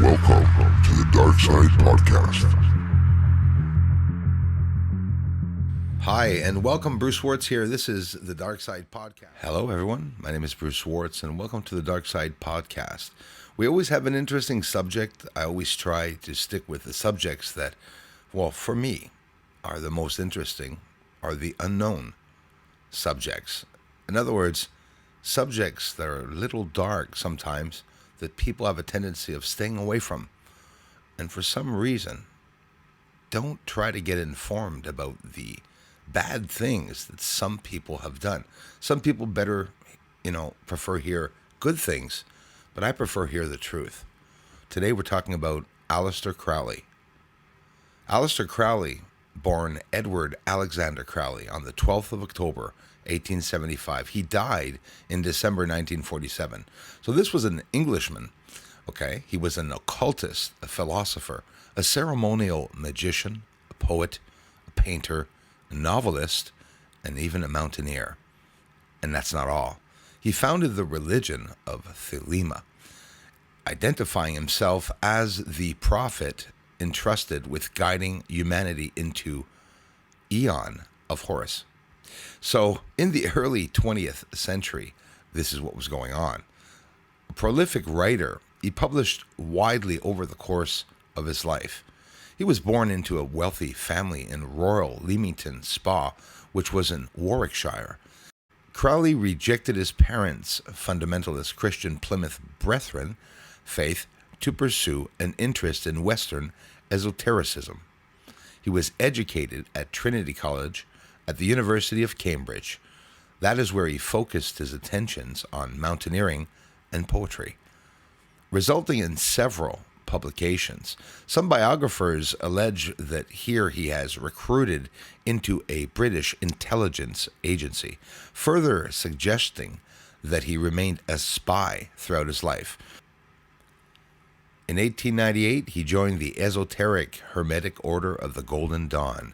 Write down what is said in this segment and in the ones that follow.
Welcome to the Darkside Podcast. Hi, and welcome. Bruce Schwartz here. This is the Darkside Podcast. Hello, everyone. My name is Bruce Schwartz, and welcome to the Darkside Podcast. We always have an interesting subject. I always try to stick with the subjects that, well, for me, are the most interesting, are the unknown subjects. In other words, subjects that are a little dark sometimes that people have a tendency of staying away from. And for some reason, don't try to get informed about the bad things that some people have done. Some people better, prefer hear good things, but I prefer hear the truth. Today we're talking about Aleister Crowley. Aleister Crowley, born Edward Alexander Crowley on the 12th of October, 1875. He died in December 1947. So this was an Englishman, okay? He was an occultist, a philosopher, a ceremonial magician, a poet, a painter, a novelist, and even a mountaineer. And that's not all. He founded the religion of Thelema, identifying himself as the prophet entrusted with guiding humanity into Aeon of Horus. So in the early 20th century, this is what was going on. A prolific writer, he published widely over the course of his life. He was born into a wealthy family in Royal Leamington Spa, which was in Warwickshire. Crowley rejected his parents' fundamentalist Christian Plymouth Brethren faith to pursue an interest in Western esotericism. He was educated at Trinity College at the University of Cambridge. That is where he focused his attentions on mountaineering and poetry, resulting in several publications. Some biographers allege that here he has recruited into a British intelligence agency, further suggesting that he remained a spy throughout his life. In 1898, he joined the esoteric Hermetic Order of the Golden Dawn.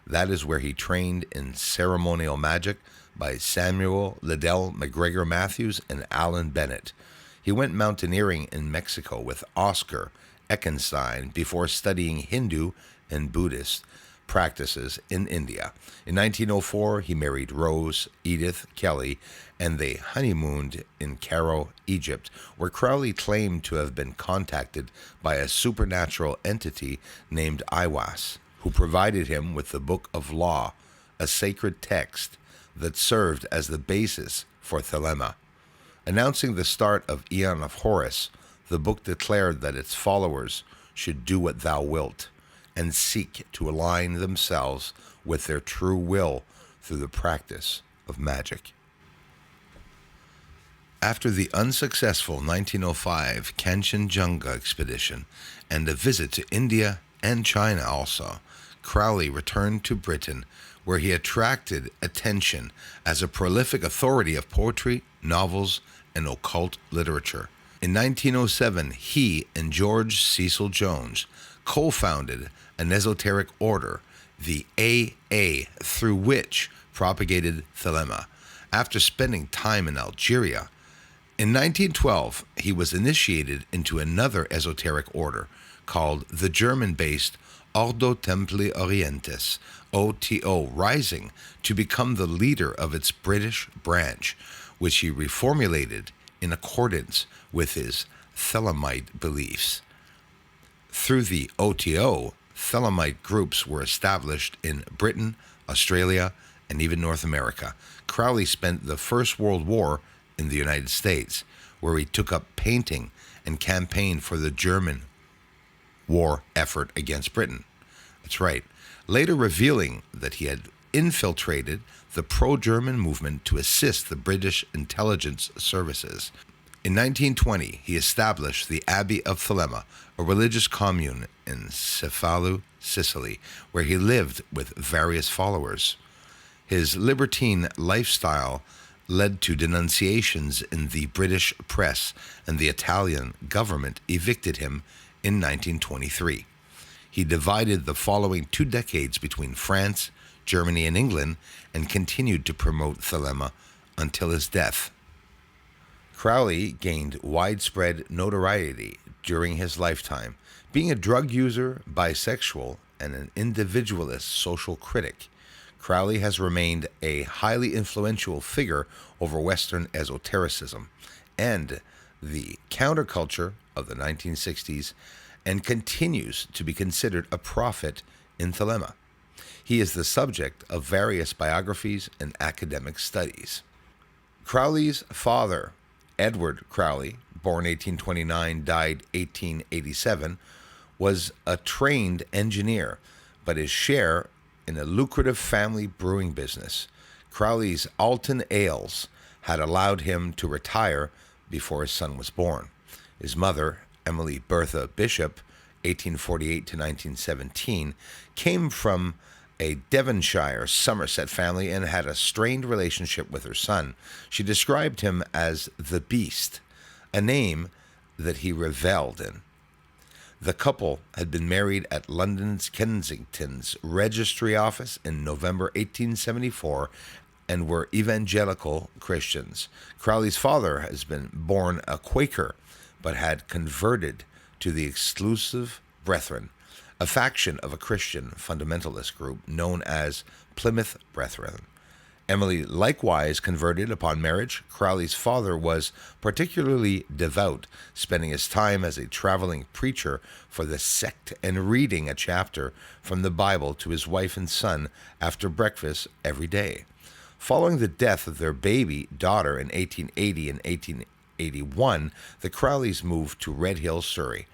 That is where he trained in ceremonial magic by Samuel Liddell McGregor Matthews and Alan Bennett. He went mountaineering in Mexico with Oscar Eckenstein before studying Hindu and Buddhist practices in India. In 1904, he married Rose Edith Kelly, and they honeymooned in Cairo, Egypt, where Crowley claimed to have been contacted by a supernatural entity named Iwas, who provided him with the Book of Law, a sacred text that served as the basis for Thelema. Announcing the start of Aeon of Horus, the book declared that its followers should do what thou wilt and seek to align themselves with their true will through the practice of magic. After the unsuccessful 1905 Kanchenjunga expedition and a visit to India and China also, Crowley returned to Britain, where he attracted attention as a prolific authority of poetry, novels, and occult literature. In 1907, he and George Cecil Jones co-founded an esoteric order, the AA, through which propagated Thelema. After spending time in Algeria, in 1912, he was initiated into another esoteric order called the German-based Ordo Templi Orientis, OTO, rising to become the leader of its British branch, which he reformulated in accordance with his Thelemite beliefs. Through the OTO, Thelemite groups were established in Britain, Australia, and even North America. Crowley spent the First World War in the United States, where he took up painting and campaigned for the German war effort against Britain. That's right. Later revealing that he had infiltrated the pro-German movement to assist the British intelligence services. In 1920, he established the Abbey of Thelema, a religious commune in Cefalù, Sicily, where he lived with various followers. His libertine lifestyle led to denunciations in the British press, and the Italian government evicted him in 1923. He divided the following 2 decades between France, Germany, and England, and continued to promote Thelema until his death. Crowley gained widespread notoriety during his lifetime. Being a drug user, bisexual, and an individualist social critic, Crowley has remained a highly influential figure over Western esotericism and the counterculture of the 1960s, and continues to be considered a prophet in Thelema. He is the subject of various biographies and academic studies. Crowley's father, Edward Crowley, born 1829, died 1887, was a trained engineer, but his share in a lucrative family brewing business, Crowley's Alton Ales, had allowed him to retire before his son was born. His mother, Emily Bertha Bishop, 1848 to 1917, came from a Devonshire Somerset family and had a strained relationship with her son. She described him as the Beast, a name that he reveled in. The couple had been married at London's Kensington's Registry Office in November 1874 and were evangelical Christians. Crowley's father has been born a Quaker, but had converted to the Exclusive Brethren, a faction of a Christian fundamentalist group known as Plymouth Brethren. Emily likewise converted upon marriage. Crowley's father was particularly devout, spending his time as a traveling preacher for the sect and reading a chapter from the Bible to his wife and son after breakfast every day. Following the death of their baby daughter in 1880 and 1881, the Crowleys moved to Red Hill, Surrey.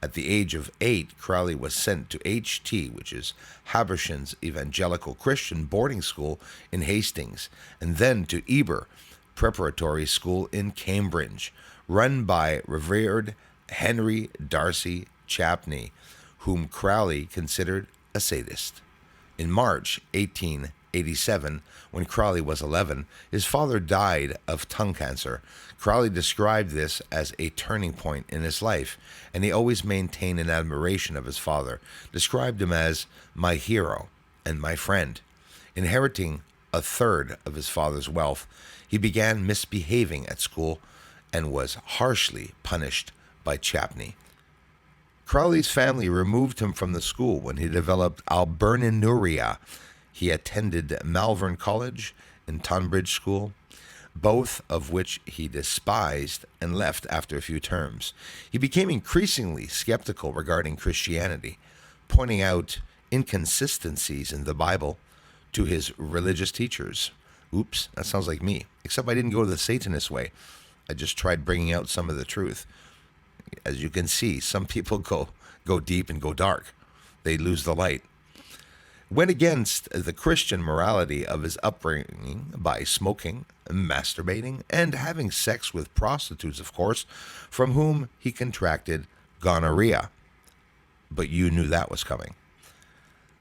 At the age of 8, Crowley was sent to H.T., which is Habershon's Evangelical Christian boarding school in Hastings, and then to Eber Preparatory School in Cambridge, run by Revered Henry Darcy Chapney, whom Crowley considered a sadist. In March 1887, when Crowley was 11, his father died of tongue cancer. Crowley described this as a turning point in his life, and he always maintained an admiration of his father, described him as my hero and my friend. Inheriting a third of his father's wealth, he began misbehaving at school and was harshly punished by Chapney. Crowley's family removed him from the school when he developed albuminuria. He attended Malvern College and Tonbridge School, both of which he despised and left after a few terms. He became increasingly skeptical regarding Christianity, pointing out inconsistencies in the Bible to his religious teachers. Oops, that sounds like me, except I didn't go the Satanist way. I just tried bringing out some of the truth. As you can see, some people go deep and go dark. They lose the light. Went against the Christian morality of his upbringing by smoking, masturbating, and having sex with prostitutes, of course, from whom he contracted gonorrhea. But you knew that was coming.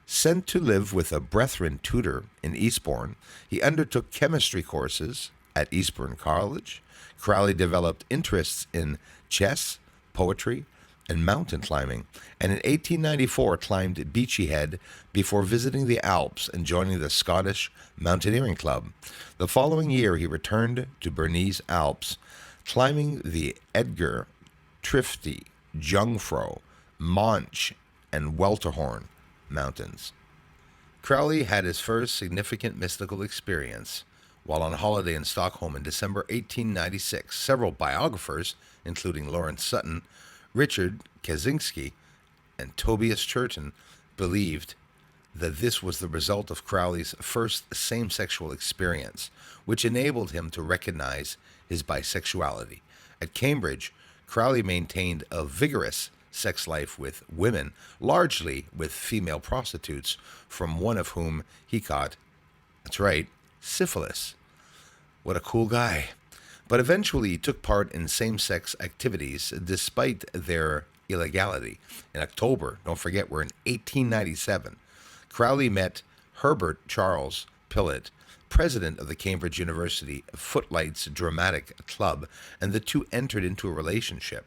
Sent to live with a Brethren tutor in Eastbourne, he undertook chemistry courses at Eastbourne College. Crowley developed interests in chess, poetry, and mountain climbing, and in 1894 climbed Beachy Head before visiting the Alps and joining the Scottish Mountaineering Club. The following year he returned to Bernese Alps, climbing the Edgar, Trifty, Jungfrau, Monch, and Welterhorn mountains. Crowley had his first significant mystical experience while on holiday in Stockholm in December 1896. Several biographers, including Lawrence Sutton, Richard Kaczynski, and Tobias Churton, believed that this was the result of Crowley's first same-sexual experience, which enabled him to recognize his bisexuality. At Cambridge, Crowley maintained a vigorous sex life with women, largely with female prostitutes, from one of whom he caught, that's right, syphilis. What a cool guy. But eventually he took part in same-sex activities despite their illegality. In October, don't forget, we're in 1897, Crowley met Herbert Charles Pillett, president of the Cambridge University Footlights Dramatic Club, and the two entered into a relationship.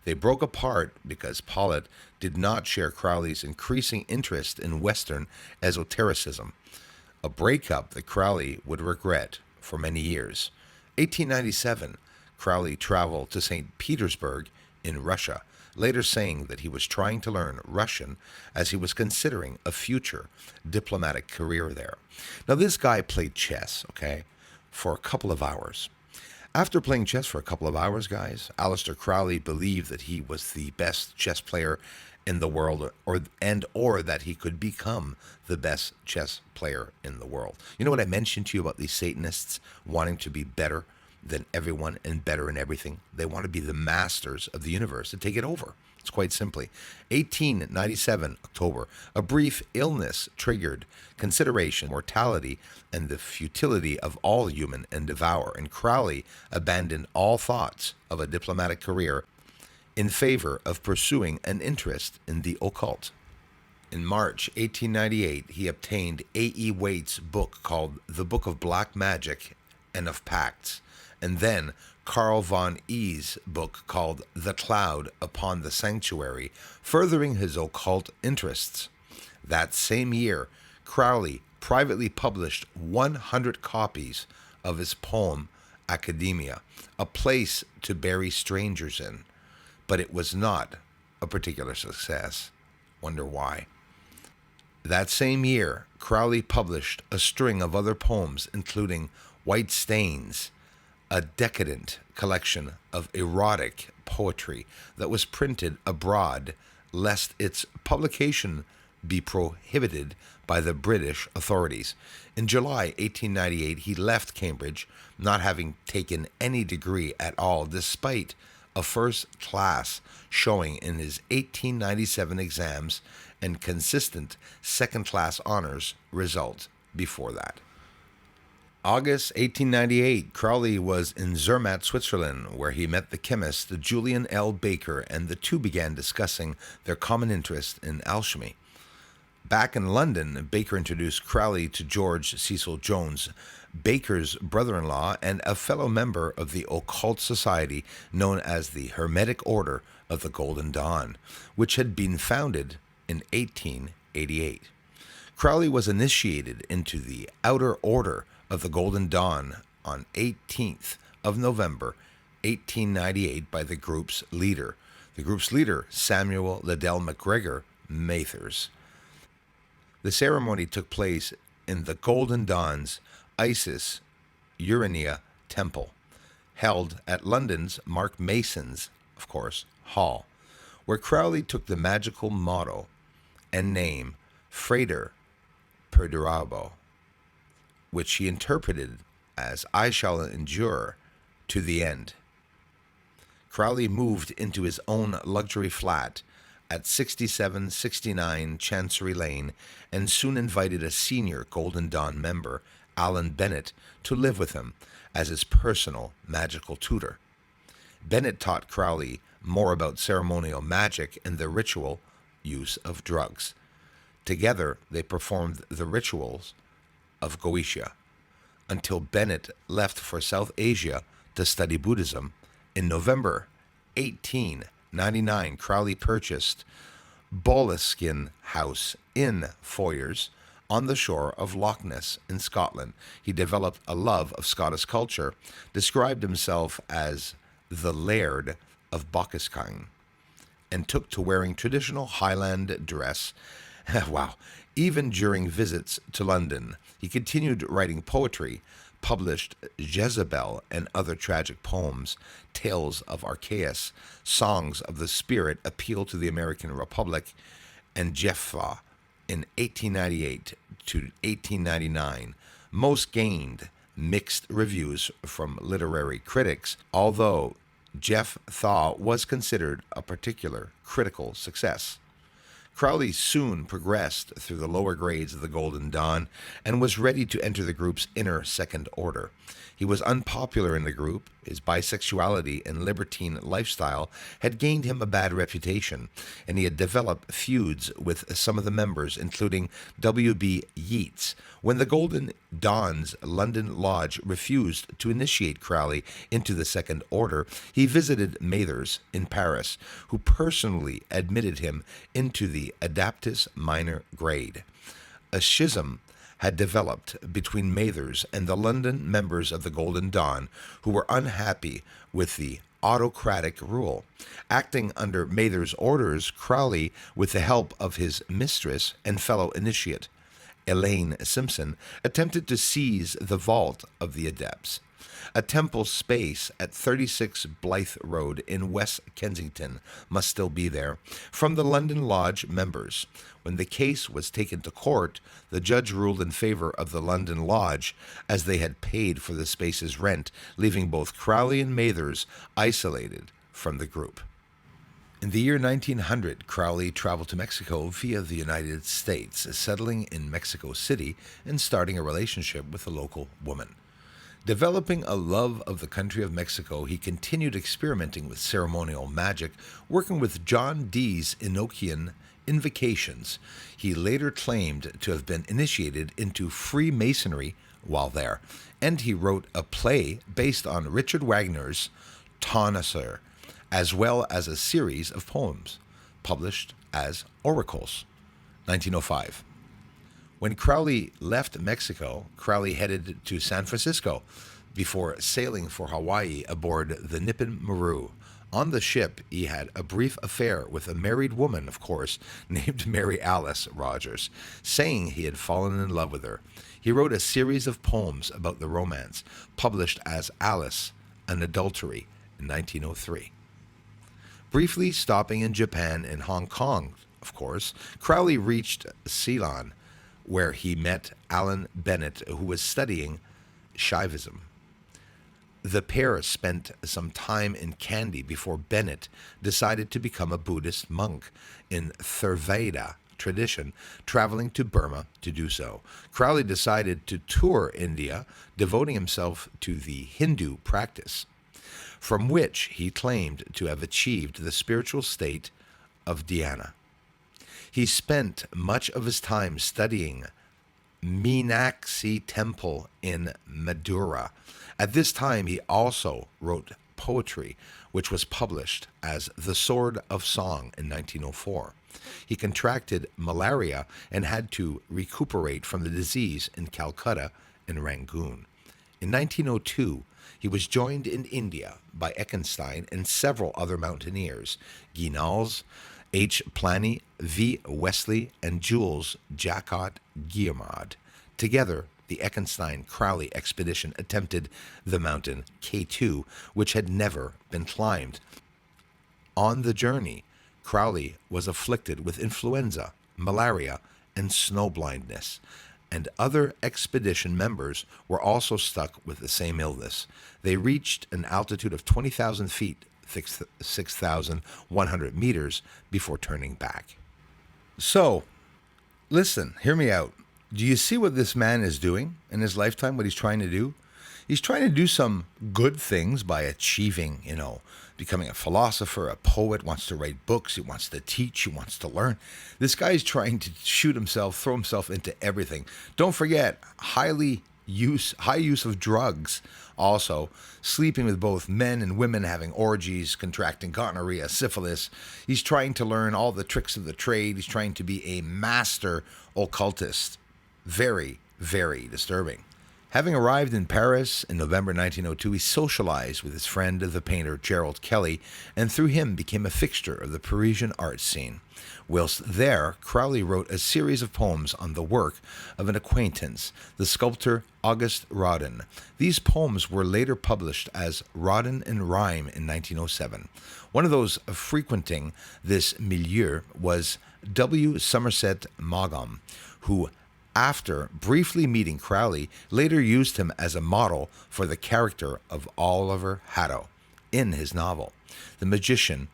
They broke apart because Pillett did not share Crowley's increasing interest in Western esotericism, a breakup that Crowley would regret for many years. 1897, Crowley traveled to St. Petersburg in Russia, later saying that he was trying to learn Russian as he was considering a future diplomatic career there. Now, this guy played chess, okay, for a couple of hours. After playing chess for a couple of hours, guys, Aleister Crowley believed that he was the best chess player in the world, or that he could become the best chess player in the world. You know what I mentioned to you about these Satanists wanting to be better than everyone and better in everything? They want to be the masters of the universe and take it over. It's quite simply. 1897, October, a brief illness triggered consideration, mortality, and the futility of all human endeavor, and Crowley abandoned all thoughts of a diplomatic career in favor of pursuing an interest in the occult. In March 1898, he obtained A.E. Waite's book called The Book of Black Magic and of Pacts, and then Carl von E's book called The Cloud Upon the Sanctuary, furthering his occult interests. That same year, Crowley privately published 100 copies of his poem Academia, a place to bury strangers in, but it was not a particular success. Wonder why? That same year, Crowley published a string of other poems, including White Stains, a decadent collection of erotic poetry that was printed abroad, lest its publication be prohibited by the British authorities. In July 1898, he left Cambridge, not having taken any degree at all, despite a first-class showing in his 1897 exams and consistent second-class honors result before that. August 1898, Crowley was in Zermatt, Switzerland, where he met the chemist Julian L. Baker, and the two began discussing their common interest in alchemy. Back in London, Baker introduced Crowley to George Cecil Jones, Baker's brother-in-law and a fellow member of the occult society known as the Hermetic Order of the Golden Dawn, which had been founded in 1888. Crowley was initiated into the Outer Order of the Golden Dawn on 18th of November 1898 by the group's leader. The group's leader, Samuel Liddell MacGregor Mathers. The ceremony took place in the Golden Dawn's Isis Urania Temple, held at London's Mark Mason's, of course, Hall, where Crowley took the magical motto and name Frater Perdurabo, which he interpreted as I shall endure to the end. Crowley moved into his own luxury flat at 6769 Chancery Lane and soon invited a senior Golden Dawn member, Alan Bennett, to live with him as his personal magical tutor. Bennett taught Crowley more about ceremonial magic and the ritual use of drugs. Together, they performed the rituals of Goetia until Bennett left for South Asia to study Buddhism. In November 1899, Crowley purchased Boleskine House in Foyers on the shore of Loch Ness in Scotland. He developed a love of Scottish culture, described himself as the Laird of Bockisking, and took to wearing traditional Highland dress. Wow. Even during visits to London, he continued writing poetry, published Jezebel and other tragic poems, Tales of Arceus, Songs of the Spirit, Appeal to the American Republic, and Jephthah in 1898 to 1899. Most gained mixed reviews from literary critics, although Jephthah was considered a particular critical success. Crowley soon progressed through the lower grades of the Golden Dawn and was ready to enter the group's inner second order. He was unpopular in the group. His bisexuality and libertine lifestyle had gained him a bad reputation, and he had developed feuds with some of the members, including W.B. Yeats. When the Golden Dawn's London Lodge refused to initiate Crowley into the Second Order, he visited Mathers in Paris, who personally admitted him into the Adeptus Minor grade. A schism had developed between Mathers and the London members of the Golden Dawn, who were unhappy with the autocratic rule. Acting under Mather's orders, Crowley, with the help of his mistress and fellow initiate, Elaine Simpson, attempted to seize the vault of the Adepts, a temple space at 36 Blythe Road in West Kensington must still be there, from the London Lodge members. When the case was taken to court, the judge ruled in favor of the London Lodge, as they had paid for the space's rent, leaving both Crowley and Mathers isolated from the group. In the year 1900, Crowley traveled to Mexico via the United States, settling in Mexico City and starting a relationship with a local woman. Developing a love of the country of Mexico, he continued experimenting with ceremonial magic, working with John Dee's Enochian invocations. He later claimed to have been initiated into Freemasonry while there, and he wrote a play based on Richard Wagner's Tannhäuser, as well as a series of poems, published as Oracles, 1905. When Crowley left Mexico, Crowley headed to San Francisco before sailing for Hawaii aboard the Nippon Maru. On the ship, he had a brief affair with a married woman, of course, named Mary Alice Rogers, saying he had fallen in love with her. He wrote a series of poems about the romance, published as Alice, an Adultery, in 1903. Briefly stopping in Japan and Hong Kong, of course, Crowley reached Ceylon, where he met Alan Bennett, who was studying Shaivism. The pair spent some time in Kandy before Bennett decided to become a Buddhist monk in Theravada tradition, traveling to Burma to do so. Crowley decided to tour India, devoting himself to the Hindu practice, from which he claimed to have achieved the spiritual state of dhyana. He spent much of his time studying Meenakshi Temple in Madura. At this time, he also wrote poetry, which was published as The Sword of Song in 1904. He contracted malaria and had to recuperate from the disease in Calcutta and Rangoon. In 1902, he was joined in India by Eckenstein and several other mountaineers, Guinals, H. Plany, V. Wesley, and Jules Jacot Guillemard. Together, the Eckenstein-Crowley expedition attempted the mountain K2, which had never been climbed. On the journey, Crowley was afflicted with influenza, malaria, and snowblindness, and other expedition members were also stuck with the same illness. They reached an altitude of 20,000 feet, 6,100 meters, before turning back. So, listen, hear me out. Do you see what this man is doing in his lifetime, what he's trying to do? He's trying to do some good things by achieving, becoming a philosopher, a poet, wants to write books, he wants to teach, he wants to learn. This guy's trying to shoot himself, throw himself into everything. Don't forget, high use of drugs. Also, sleeping with both men and women, having orgies, contracting gonorrhea, syphilis. He's trying to learn all the tricks of the trade. He's trying to be a master occultist. Very, very disturbing. Having arrived in Paris in November 1902, he socialized with his friend, the painter Gerald Kelly, and through him became a fixture of the Parisian art scene. Whilst there, Crowley wrote a series of poems on the work of an acquaintance, the sculptor Auguste Rodin. These poems were later published as Rodin in Rhyme in 1907. One of those frequenting this milieu was W. Somerset Maugham, who, after briefly meeting Crowley, later used him as a model for the character of Oliver Haddo in his novel, The Magician,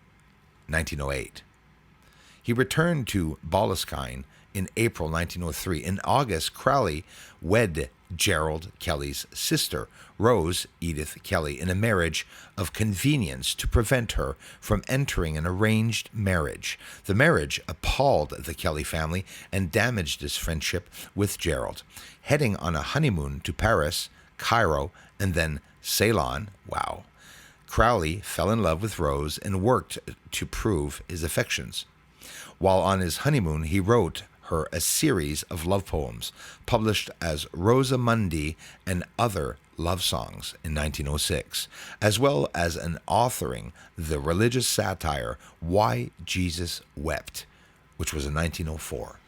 1908. He returned to Boleskine in April 1903. In August, Crowley wed Gerald Kelly's sister, Rose Edith Kelly, in a marriage of convenience to prevent her from entering an arranged marriage. The marriage appalled the Kelly family and damaged his friendship with Gerald. Heading on a honeymoon to Paris, Cairo, and then Ceylon, Crowley fell in love with Rose and worked to prove his affections. While on his honeymoon, he wrote her a series of love poems published as Rosamundi and Other Love Songs in 1906, as well as an authoring the religious satire Why Jesus Wept, which was in 1904.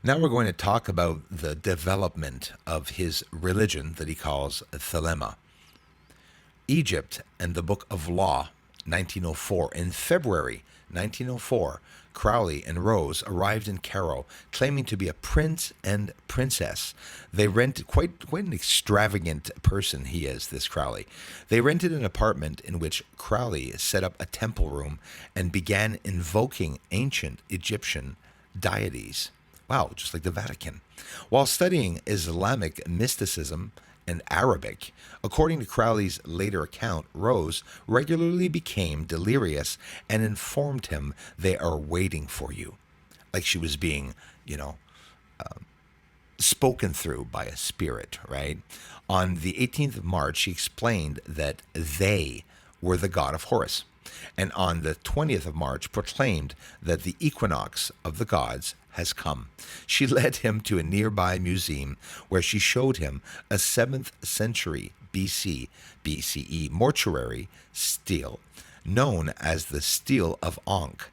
Now we're going to talk about the development of his religion that he calls Thelema. Egypt and the Book of Law, 1904. In February 1904, Crowley and Rose arrived in Cairo, claiming to be a prince and princess. They rented, quite an extravagant person he is, this Crowley. They rented an apartment in which Crowley set up a temple room and began invoking ancient Egyptian deities. Wow, just like the Vatican. While studying Islamic mysticism and Arabic, according to Crowley's later account, Rose regularly became delirious and informed him, "They are waiting for you." Like she was being, spoken through by a spirit, right? On the 18th of March, she explained that they were the god of Horus. And on the 20th of March, proclaimed that the equinox of the gods has come. She led him to a nearby museum where she showed him a 7th century BCE mortuary stele known as the Stele of Ankh,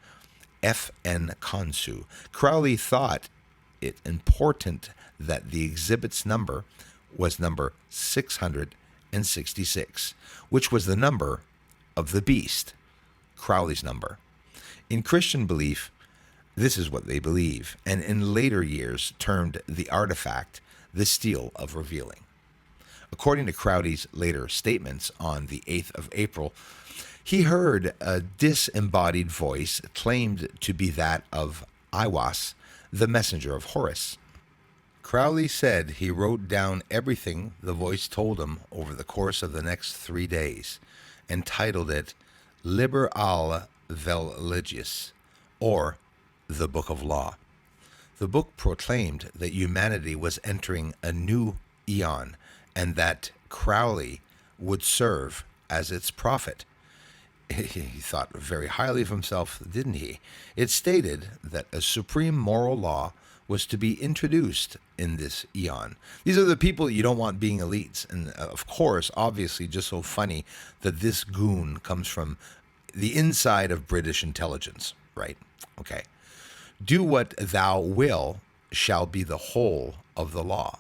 F.N. Khonsu. Crowley thought it important that the exhibit's number was number 666, which was the number of the beast, Crowley's number. In Christian belief, this is what they believe, and in later years termed the artifact the Stele of Revealing. According to Crowley's later statements on the 8th of April, he heard a disembodied voice claimed to be that of Aiwass, the messenger of Horus. Crowley said he wrote down everything the voice told him over the course of the next 3 days and titled it Liber al vel Legis, or the Book of Law. The book proclaimed that humanity was entering a new eon and that Crowley would serve as its prophet. He thought very highly of himself, didn't he? It stated that a supreme moral law was to be introduced in this eon. These are the people you don't want being elites. And of course, obviously, just so funny that this goon comes from the inside of British intelligence, right? Okay. Do what thou will shall be the whole of the law.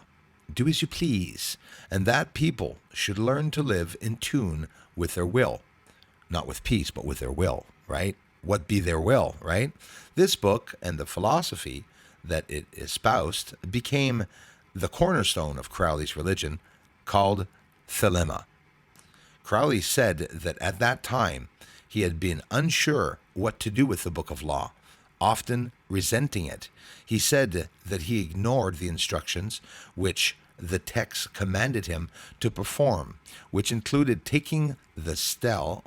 Do as you please. And that people should learn to live in tune with their will. Not with peace, but with their will, right? What be their will, right? This book and the philosophy that it espoused became the cornerstone of Crowley's religion, called Thelema. Crowley said that at that time he had been unsure what to do with the Book of Law, often resenting it. He said that he ignored the instructions which the text commanded him to perform, which included taking the stele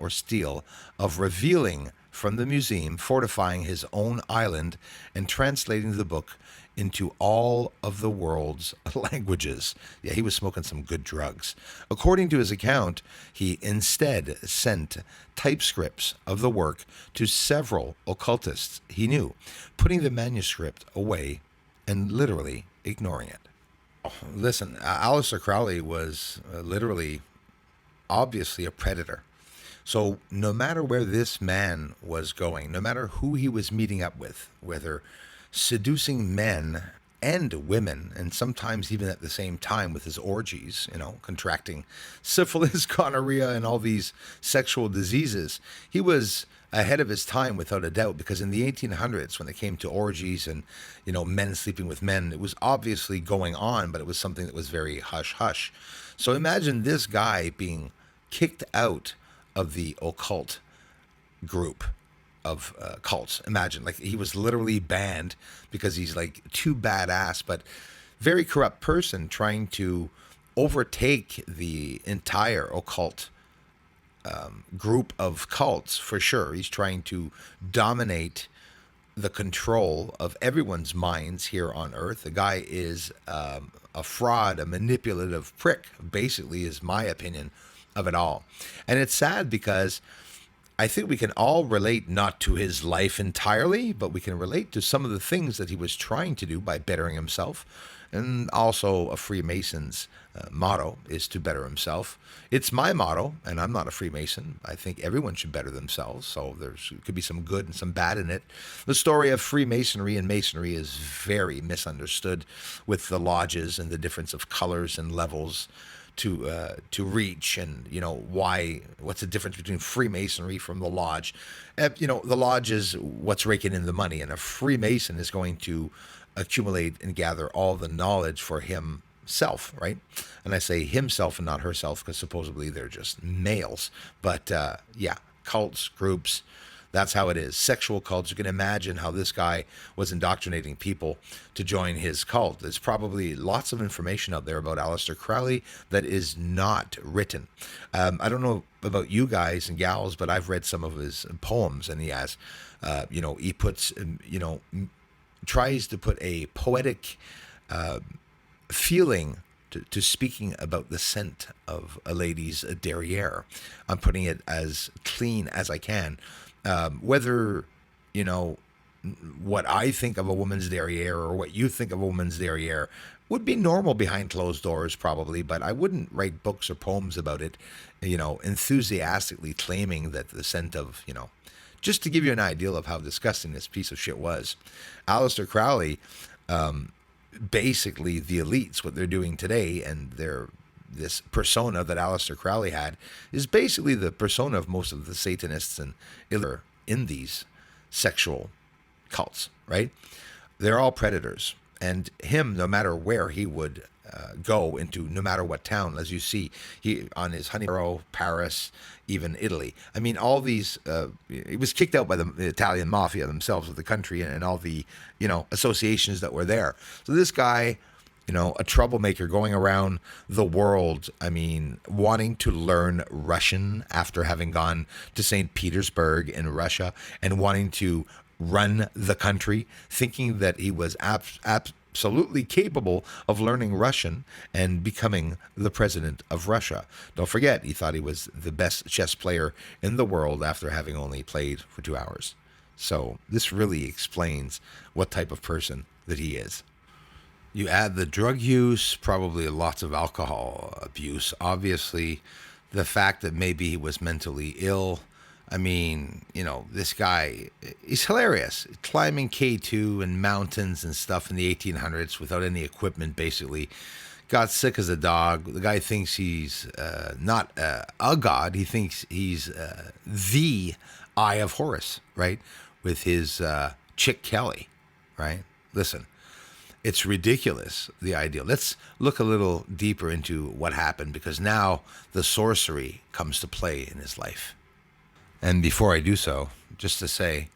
of revealing from the museum, fortifying his own island, and translating the book into all of the world's languages. Yeah, he was smoking some good drugs. According to his account, he instead sent typescripts of the work to several occultists he knew, putting the manuscript away and literally ignoring it. Listen, Aleister Crowley was literally, obviously a predator. So no matter where this man was going, no matter who he was meeting up with, whether seducing men and women, and sometimes even at the same time with his orgies, contracting syphilis, gonorrhea, and all these sexual diseases, he was ahead of his time without a doubt, because in the 1800s, when it came to orgies and, men sleeping with men, it was obviously going on, but it was something that was very hush-hush. So imagine this guy being kicked out of the occult group of cults. Imagine, like, he was literally banned because he's like too badass, but very corrupt person trying to overtake the entire occult group of cults, for sure. He's trying to dominate the control of everyone's minds here on Earth. The guy is a fraud, a manipulative prick, basically, is my opinion of it all. And it's sad because I think we can all relate not to his life entirely, but we can relate to some of the things that he was trying to do by bettering himself. And also, a Freemason's motto is to better himself. It's my motto, and I'm not a Freemason. I think everyone should better themselves, so could be some good and some bad in it. The story of Freemasonry and Masonry is very misunderstood, with the lodges and the difference of colors and levels to reach, and what's the difference between Freemasonry from the lodge. The lodge is what's raking in the money, and a Freemason is going to accumulate and gather all the knowledge for himself, right? And I say himself and not herself because supposedly they're just males. But cults, groups, that's how it is. Sexual cults. You can imagine how this guy was indoctrinating people to join his cult. There's probably lots of information out there about Aleister Crowley that is not written. I don't know about you guys and gals, but I've read some of his poems, and he has, he puts, tries to put a poetic feeling to speaking about the scent of a lady's derriere. I'm putting it as clean as I can. Whether, what I think of a woman's derriere or what you think of a woman's derriere would be normal behind closed doors, probably, but I wouldn't write books or poems about it, enthusiastically claiming that the scent of, just to give you an idea of how disgusting this piece of shit was. Aleister Crowley, basically the elites, what they're doing today, and this persona that Aleister Crowley had is basically the persona of most of the Satanists and in these sexual cults, right? They're all predators. And him, no matter where he would go into, no matter what town, as you see, he on his honeymoon, Paris, even Italy. I mean, all these, he was kicked out by the Italian mafia themselves of the country and all the, associations that were there. So this guy, a troublemaker going around the world, wanting to learn Russian after having gone to St. Petersburg in Russia and wanting to run the country, thinking that he was absolutely capable of learning Russian and becoming the president of Russia. Don't forget, he thought he was the best chess player in the world after having only played for 2 hours. So this really explains what type of person that he is. You add the drug use, probably lots of alcohol abuse. Obviously, the fact that maybe he was mentally ill. This guy, he's hilarious. Climbing K2 and mountains and stuff in the 1800s without any equipment, basically. Got sick as a dog. The guy thinks he's not a god. He thinks he's the Eye of Horus, right? With his chick Kelly, right? Listen. It's ridiculous, the idea. Let's look a little deeper into what happened, because now the sorcery comes to play in his life. And before I do so, just to say,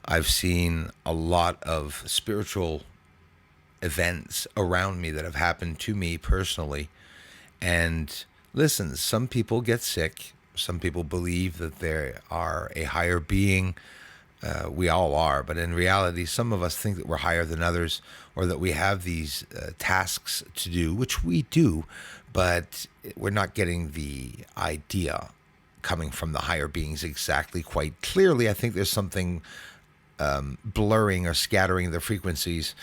I've seen a lot of spiritual events around me that have happened to me personally. And listen, some people get sick. Some people believe that they are a higher being. We all are, but in reality, some of us think that we're higher than others, or that we have these tasks to do, which we do, but we're not getting the idea coming from the higher beings exactly quite clearly. I think there's something blurring or scattering the frequencies.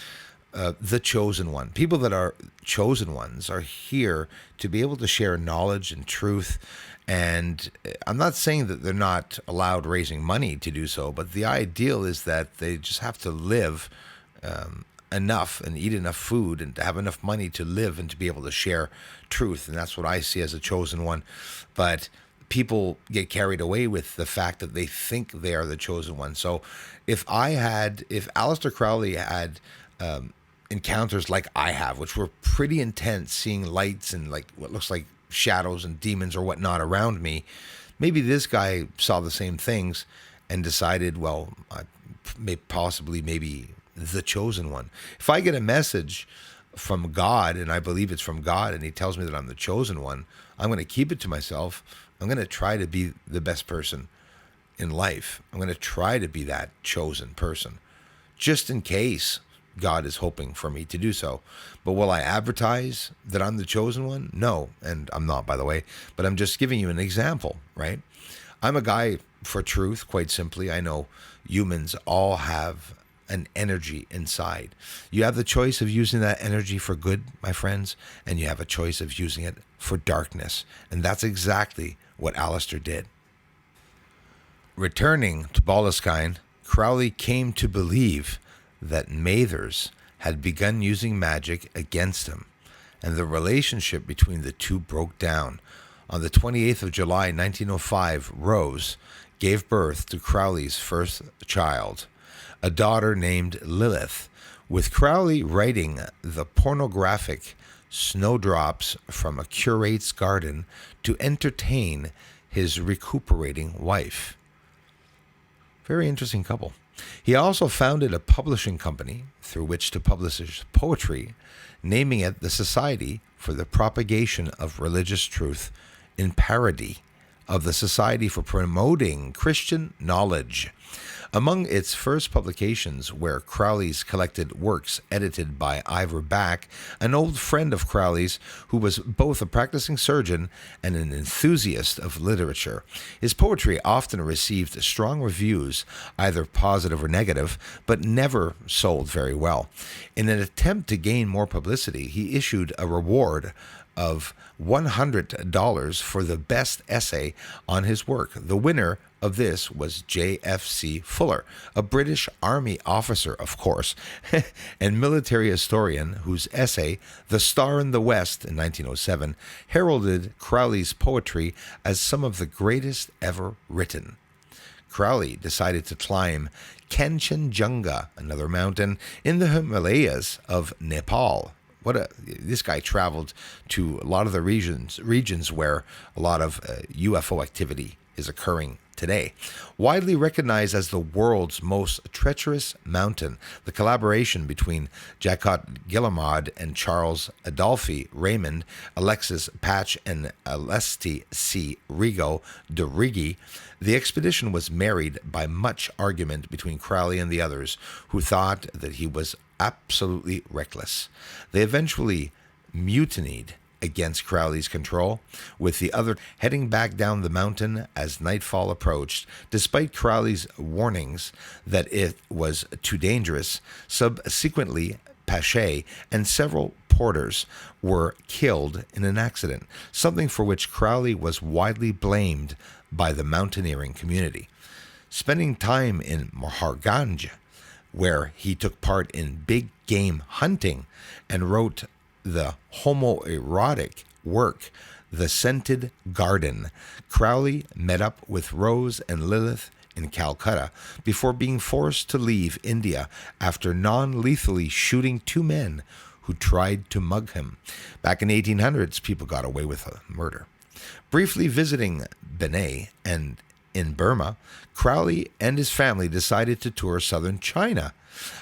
The chosen one. People that are chosen ones are here to be able to share knowledge and truth. And I'm not saying that they're not allowed raising money to do so, but the ideal is that they just have to live enough and eat enough food and to have enough money to live and to be able to share truth. And that's what I see as a chosen one. But people get carried away with the fact that they think they are the chosen one. So if Aleister Crowley had encounters like I have, which were pretty intense, seeing lights and like what looks like shadows and demons or whatnot around me, maybe this guy saw the same things and decided, well, I maybe the chosen one. If I get a message from God and I believe it's from God and he tells me that I'm the chosen one, I'm going to keep it to myself. I'm going to try to be the best person in life. I'm going to try to be that chosen person, just in case God is hoping for me to do so. But will I advertise that I'm the chosen one? No, and I'm not, by the way, but I'm just giving you an example, right? I'm a guy for truth, quite simply. I know humans all have an energy inside. You have the choice of using that energy for good, my friends, and you have a choice of using it for darkness. And that's exactly what Aleister did. Returning to Boleskine, Crowley came to believe that Mathers had begun using magic against him, and the relationship between the two broke down. On the 28th of July, 1905, Rose gave birth to Crowley's first child, a daughter named Lilith, with Crowley writing the pornographic Snowdrops from a Curate's Garden to entertain his recuperating wife. Very interesting couple. He also founded a publishing company through which to publish his poetry, naming it the Society for the Propagation of Religious Truth in parody of the Society for Promoting Christian Knowledge. Among its first publications were Crowley's collected works edited by Ivor Back, an old friend of Crowley's who was both a practicing surgeon and an enthusiast of literature. His poetry often received strong reviews, either positive or negative, but never sold very well. In an attempt to gain more publicity, he issued a reward of $100 for the best essay on his work. The winner of this was J.F.C. Fuller, a British Army officer, of course, and military historian whose essay, The Star in the West, in 1907, heralded Crowley's poetry as some of the greatest ever written. Crowley decided to climb Kanchenjunga, another mountain in the Himalayas of Nepal. This guy traveled to a lot of the regions where a lot of UFO activity is occurring today. Widely recognized as the world's most treacherous mountain, the collaboration between Jacot Guillemard and Charles Adolphe Raymond, Alexis Patch, and Alesti C. Rigo de Rigi, the expedition was marred by much argument between Crowley and the others, who thought that he was absolutely reckless. They eventually mutinied against Crowley's control, with the other heading back down the mountain as nightfall approached. Despite Crowley's warnings that it was too dangerous, subsequently Pache and several porters were killed in an accident, something for which Crowley was widely blamed by the mountaineering community. Spending time in Maharganj, where he took part in big game hunting and wrote the homoerotic work, The Scented Garden, Crowley met up with Rose and Lilith in Calcutta before being forced to leave India after non-lethally shooting two men who tried to mug him. Back in the 1800s, people got away with a murder. Briefly visiting Benin and in Burma, Crowley and his family decided to tour southern China,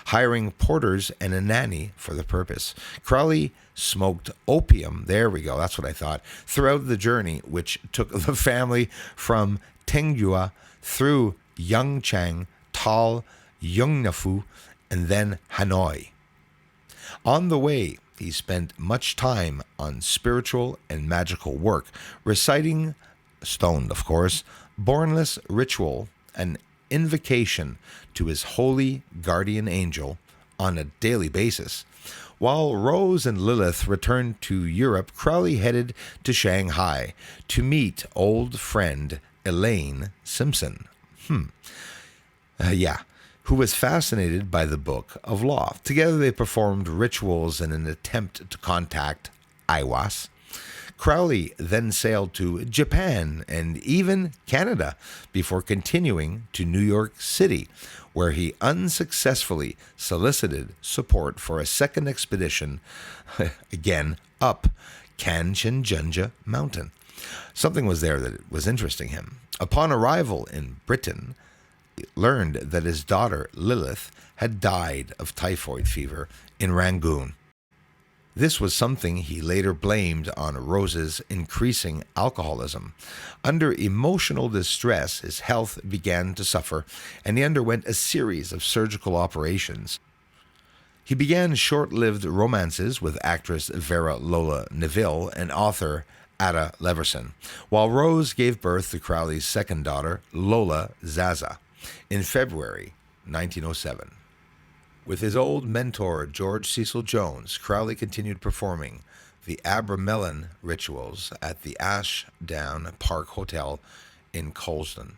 hiring porters and a nanny for the purpose. Crowley smoked opium, there we go, that's what I thought, throughout the journey, which took the family from Tenggua through Yangchang, Tal, Yungnafu, and then Hanoi. On the way, he spent much time on spiritual and magical work, reciting, stoned of course, Bornless ritual, an invocation to his holy guardian angel on a daily basis. While Rose and Lilith returned to Europe, Crowley headed to Shanghai to meet old friend Elaine Simpson. Who was fascinated by the Book of Law. Together they performed rituals in an attempt to contact Aiwass. Crowley then sailed to Japan and even Canada before continuing to New York City, where he unsuccessfully solicited support for a second expedition, again up Kanchenjunga Mountain. Something was there that was interesting him. Upon arrival in Britain, he learned that his daughter Lilith had died of typhoid fever in Rangoon. This was something he later blamed on Rose's increasing alcoholism. Under emotional distress, his health began to suffer, and he underwent a series of surgical operations. He began short-lived romances with actress Vera Lola Neville and author Ada Leverson, while Rose gave birth to Crowley's second daughter, Lola Zaza, in February 1907. With his old mentor, George Cecil Jones, Crowley continued performing the Abramelin rituals at the Ashdown Park Hotel in Colston.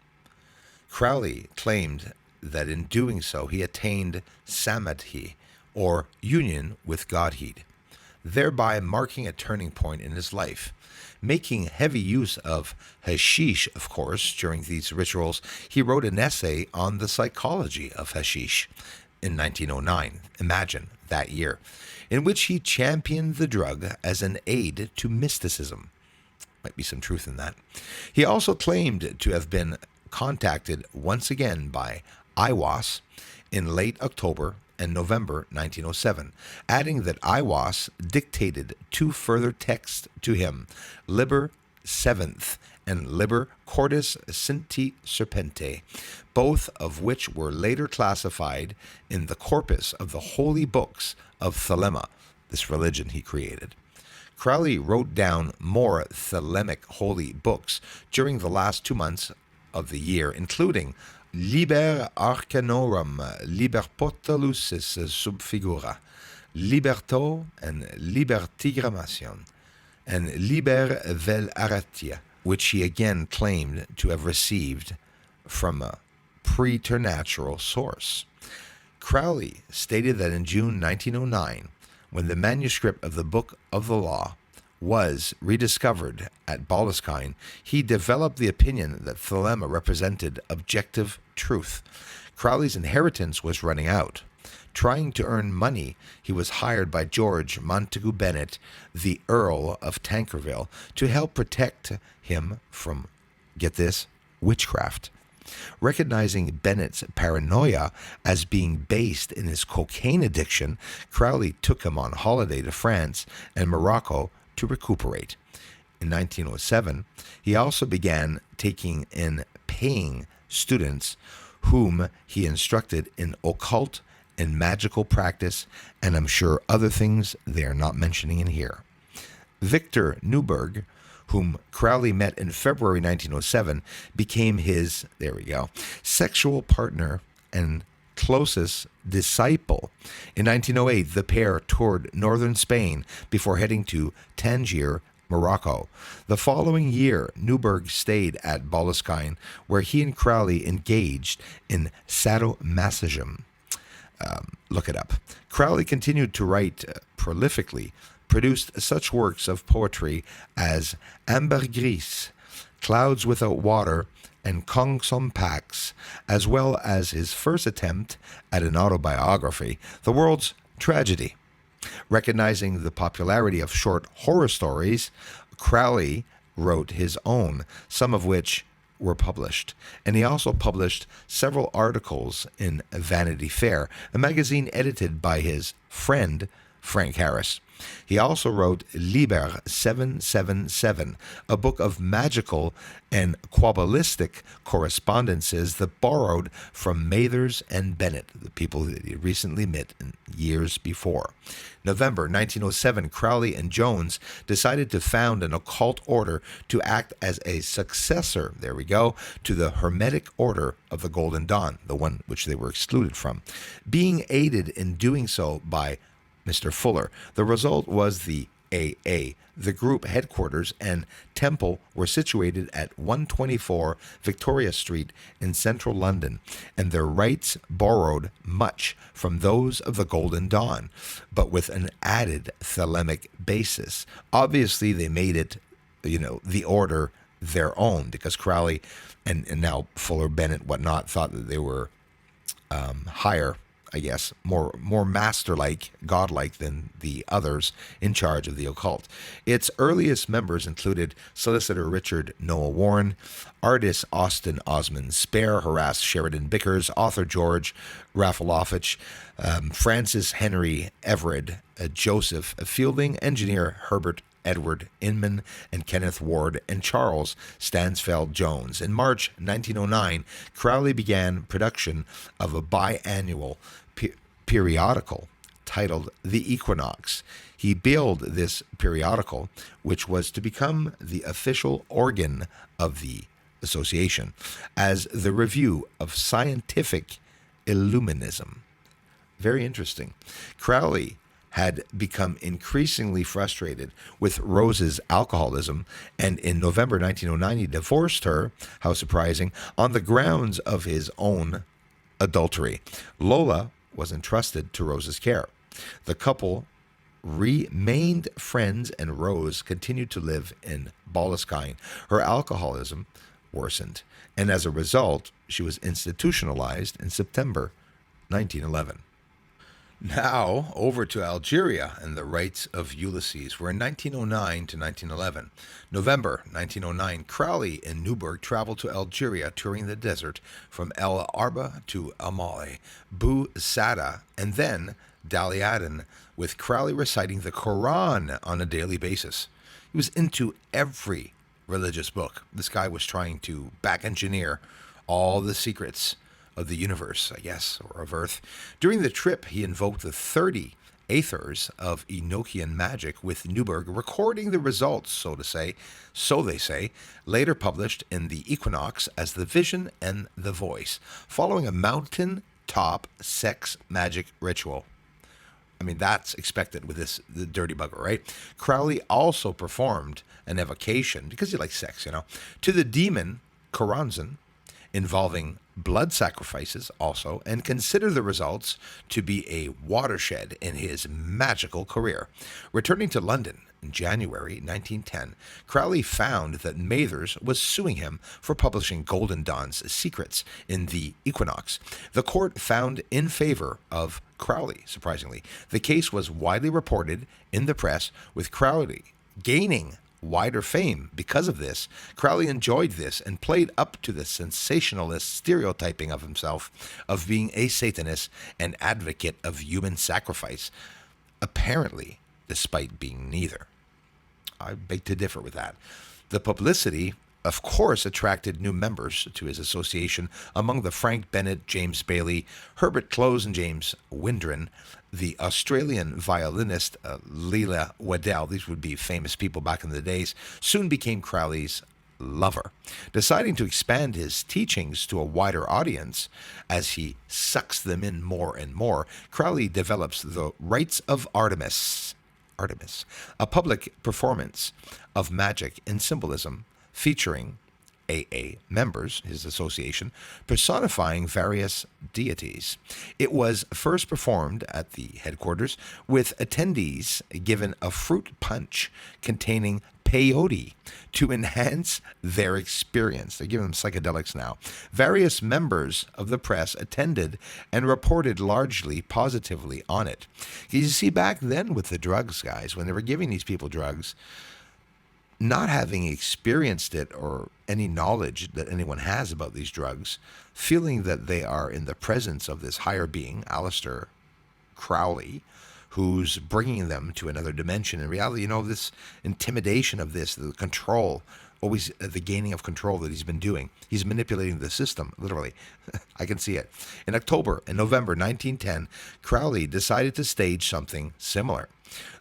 Crowley claimed that in doing so he attained samadhi, or union with Godhead, thereby marking a turning point in his life. Making heavy use of hashish, of course, during these rituals, he wrote an essay on the psychology of hashish in 1909, imagine that year, in which he championed the drug as an aid to mysticism. Might be some truth in that. He also claimed to have been contacted once again by Aiwass in late October and November 1907, adding that Aiwass dictated two further texts to him, Liber Seventh and Liber Cordis Cinti Serpente, both of which were later classified in the corpus of the holy books of Thelema, this religion he created. Crowley wrote down more Thelemic holy books during the last 2 months of the year, including Liber Arcanorum, Liber Potalusis Subfigura, Liberto and Libertigramation, and Liber Vel Aratia, which he again claimed to have received from a preternatural source. Crowley stated that in June 1909, when the manuscript of the Book of the Law was rediscovered at Baldeskine, he developed the opinion that Thelema represented objective truth. Crowley's inheritance was running out. Trying to earn money, he was hired by George Montagu Bennett, the Earl of Tankerville, to help protect him from, get this, witchcraft. Recognizing Bennett's paranoia as being based in his cocaine addiction, Crowley took him on holiday to France and Morocco to recuperate. In 1907, he also began taking in paying students whom he instructed in occult and magical practice, and I'm sure other things they are not mentioning in here. Victor Newberg, whom Crowley met in February 1907, became his, sexual partner and closest disciple. In 1908, the pair toured northern Spain before heading to Tangier, Morocco. The following year, Newberg stayed at Baldeskine, where he and Crowley engaged in sadomasochism. Look it up. Crowley continued to write prolifically, produced such works of poetry as Ambergris, Clouds Without Water, and Kongsom Pax, as well as his first attempt at an autobiography, The World's Tragedy. Recognizing the popularity of short horror stories, Crowley wrote his own, some of which were published. And he also published several articles in Vanity Fair, a magazine edited by his friend Frank Harris. He also wrote Liber 777, a book of magical and Kabbalistic correspondences that borrowed from Mathers and Bennett, the people that he recently met years before. November 1907, Crowley and Jones decided to found an occult order to act as a successor, to the Hermetic Order of the Golden Dawn, the one which they were excluded from, being aided in doing so by Mr. Fuller. The result was the AA. The group headquarters and temple were situated at 124 Victoria Street in central London, and their rites borrowed much from those of the Golden Dawn, but with an added Thelemic basis. Obviously, they made it, the order their own, because Crowley and now Fuller, Bennett, whatnot, thought that they were higher, I guess, more master-like, godlike than the others in charge of the occult. Its earliest members included solicitor Richard Noah Warren, artist Austin Osmond Spare, harassed Sheridan Bickers, author George Rafalofich, Francis Henry Everett, Joseph Fielding, engineer Herbert Edward Inman, and Kenneth Ward, and Charles Stansfeld Jones. In March 1909, Crowley began production of a biannual periodical titled The Equinox. He billed this periodical, which was to become the official organ of the association, as the Review of Scientific Illuminism. Very interesting. Crowley had become increasingly frustrated with Rose's alcoholism, and in November 1909 he divorced her, how surprising, on the grounds of his own adultery. Lola was entrusted to Rose's care. The couple remained friends, and Rose continued to live in Boleskine. Her alcoholism worsened, and as a result, she was institutionalized in September 1911. Now, over to Algeria and the rights of Ulysses. We're in 1909 to 1911. November 1909, Crowley and Newburgh traveled to Algeria, touring the desert from El Arba to Amale, Bou Sada, and then Daliaden, with Crowley reciting the Quran on a daily basis. He was into every religious book. This guy was trying to back engineer all the secrets of the universe, I guess, or of Earth. During the trip, he invoked the 30 aethers of Enochian magic, with Newburgh recording the results, so they say, later published in the Equinox as The Vision and the Voice, following a mountain-top sex magic ritual. I mean, that's expected with the dirty bugger, right? Crowley also performed an evocation, because he likes sex, to the demon Choronzon, involving blood sacrifices also, and consider the results to be a watershed in his magical career. Returning to London in January 1910, Crowley found that Mathers was suing him for publishing Golden Dawn's secrets in the Equinox. The court found in favor of Crowley, surprisingly. The case was widely reported in the press, with Crowley gaining wider fame because of this. Crowley enjoyed this and played up to the sensationalist stereotyping of himself of being a Satanist and advocate of human sacrifice, apparently despite being neither. I beg to differ with that. The publicity, of course, attracted new members to his association, among the Frank Bennett, James Bailey, Herbert Close, and James Windren. The Australian violinist Leela Waddell, these would be famous people back in the days, soon became Crowley's lover. Deciding to expand his teachings to a wider audience as he sucks them in more and more, Crowley develops the Rites of Artemis, a public performance of magic and symbolism featuring AA members, his association, personifying various deities. It was first performed at the headquarters, with attendees given a fruit punch containing peyote to enhance their experience. They're giving them psychedelics now. Various members of the press attended and reported largely positively on it. You see, back then with the drugs, guys, when they were giving these people drugs, not having experienced it or any knowledge that anyone has about these drugs, feeling that they are in the presence of this higher being, Aleister Crowley, who's bringing them to another dimension. In reality, this intimidation of this, the control, always the gaining of control that he's been doing. He's manipulating the system, literally. I can see it. In October and November 1910, Crowley decided to stage something similar.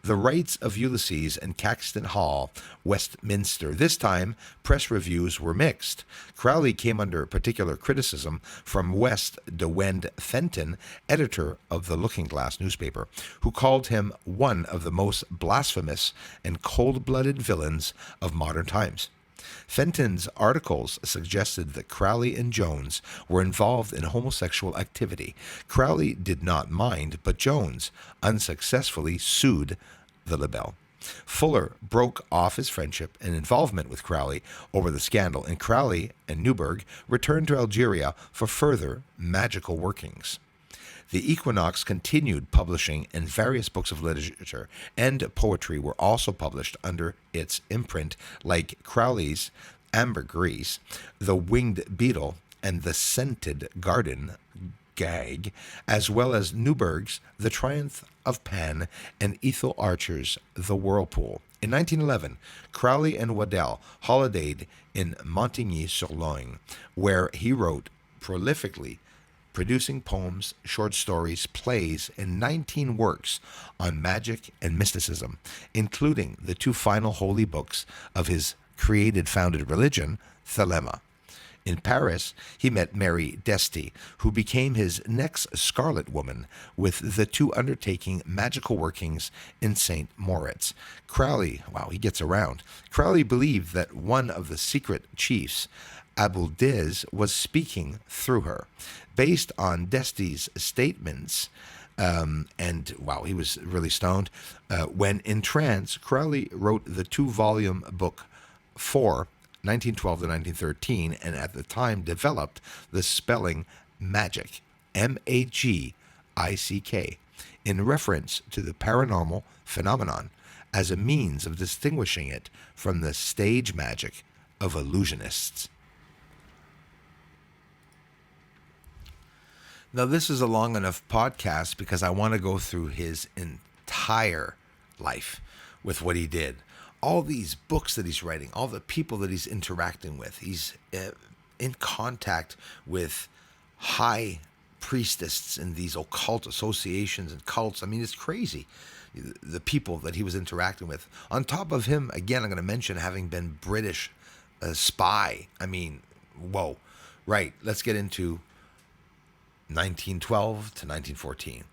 The Rites of Ulysses in Caxton Hall, Westminster. This time, press reviews were mixed. Crowley came under particular criticism from West de Wend Fenton, editor of the Looking Glass newspaper, who called him one of the most blasphemous and cold-blooded villains of modern times. Fenton's articles suggested that Crowley and Jones were involved in homosexual activity. Crowley did not mind, but Jones unsuccessfully sued the libel. Fuller broke off his friendship and involvement with Crowley over the scandal, and Crowley and Newburgh returned to Algeria for further magical workings. The Equinox continued publishing, and various books of literature and poetry were also published under its imprint, like Crowley's Ambergris, The Winged Beetle, and The Scented Garden Gag, as well as Newburgh's The Triumph of Pan and Ethel Archer's The Whirlpool. In 1911, Crowley and Waddell holidayed in Montigny-sur-Loing, where he wrote prolifically producing poems, short stories, plays, and 19 works on magic and mysticism, including the 2 final holy books of his created-founded religion, Thelema. In Paris, he met Mary d'Este, who became his next Scarlet Woman, with the 2 undertaking magical workings in St. Moritz. Crowley, wow, he gets around. Crowley believed that one of the secret chiefs, Abuldiz, was speaking through her. Based on d'Este's statements, and wow, he was really stoned. When in trance, Crowley wrote the 2-volume book 4, 1912 to 1913, and at the time developed the spelling magic, Magick, in reference to the paranormal phenomenon as a means of distinguishing it from the stage magic of illusionists. Now, this is a long enough podcast because I want to go through his entire life with what he did. All these books that he's writing, all the people that he's interacting with. He's in contact with high priestesses in these occult associations and cults. I mean, it's crazy, the people that he was interacting with. On top of him, again, I'm going to mention having been British spy. I mean, whoa. Right, let's get into 1912 to 1914.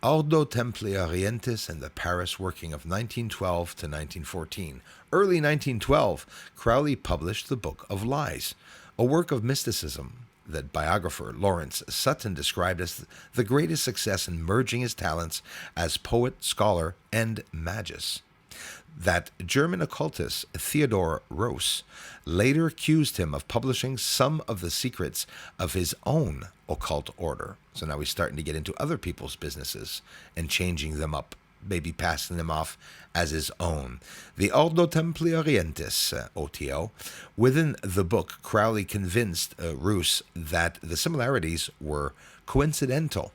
Ordo Templi Orientis and the Paris working of 1912 to 1914. Early 1912, Crowley published the Book of Lies, a work of mysticism that biographer Lawrence Sutton described as the greatest success in merging his talents as poet, scholar, and magus. That German occultist Theodor Roos later accused him of publishing some of the secrets of his own occult order. So now he's starting to get into other people's businesses and changing them up, maybe passing them off as his own. The Ordo Templi Orientis, OTO. Within the book, Crowley convinced Roos that the similarities were coincidental,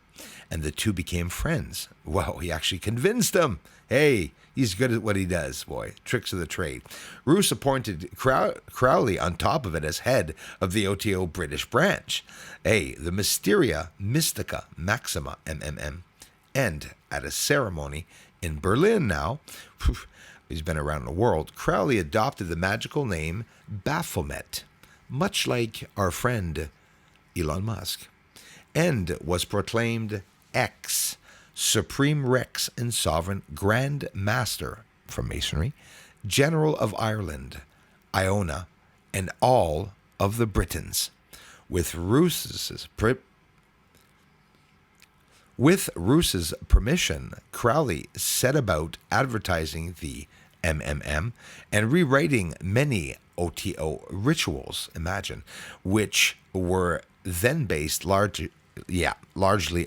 and the 2 became friends. Well, he actually convinced him. Hey, he's good at what he does, boy. Tricks of the trade. Roos appointed Crowley on top of it as head of the OTO British branch. The Mysteria Mystica Maxima, MMM. And at a ceremony in Berlin now, he's been around the world, Crowley adopted the magical name Baphomet, much like our friend Elon Musk, and was proclaimed X, Supreme Rex and Sovereign Grand Master from Masonry, General of Ireland, Iona, and all of the Britons. With Roos's permission, Crowley set about advertising the MMM and rewriting many OTO rituals, which were then based largely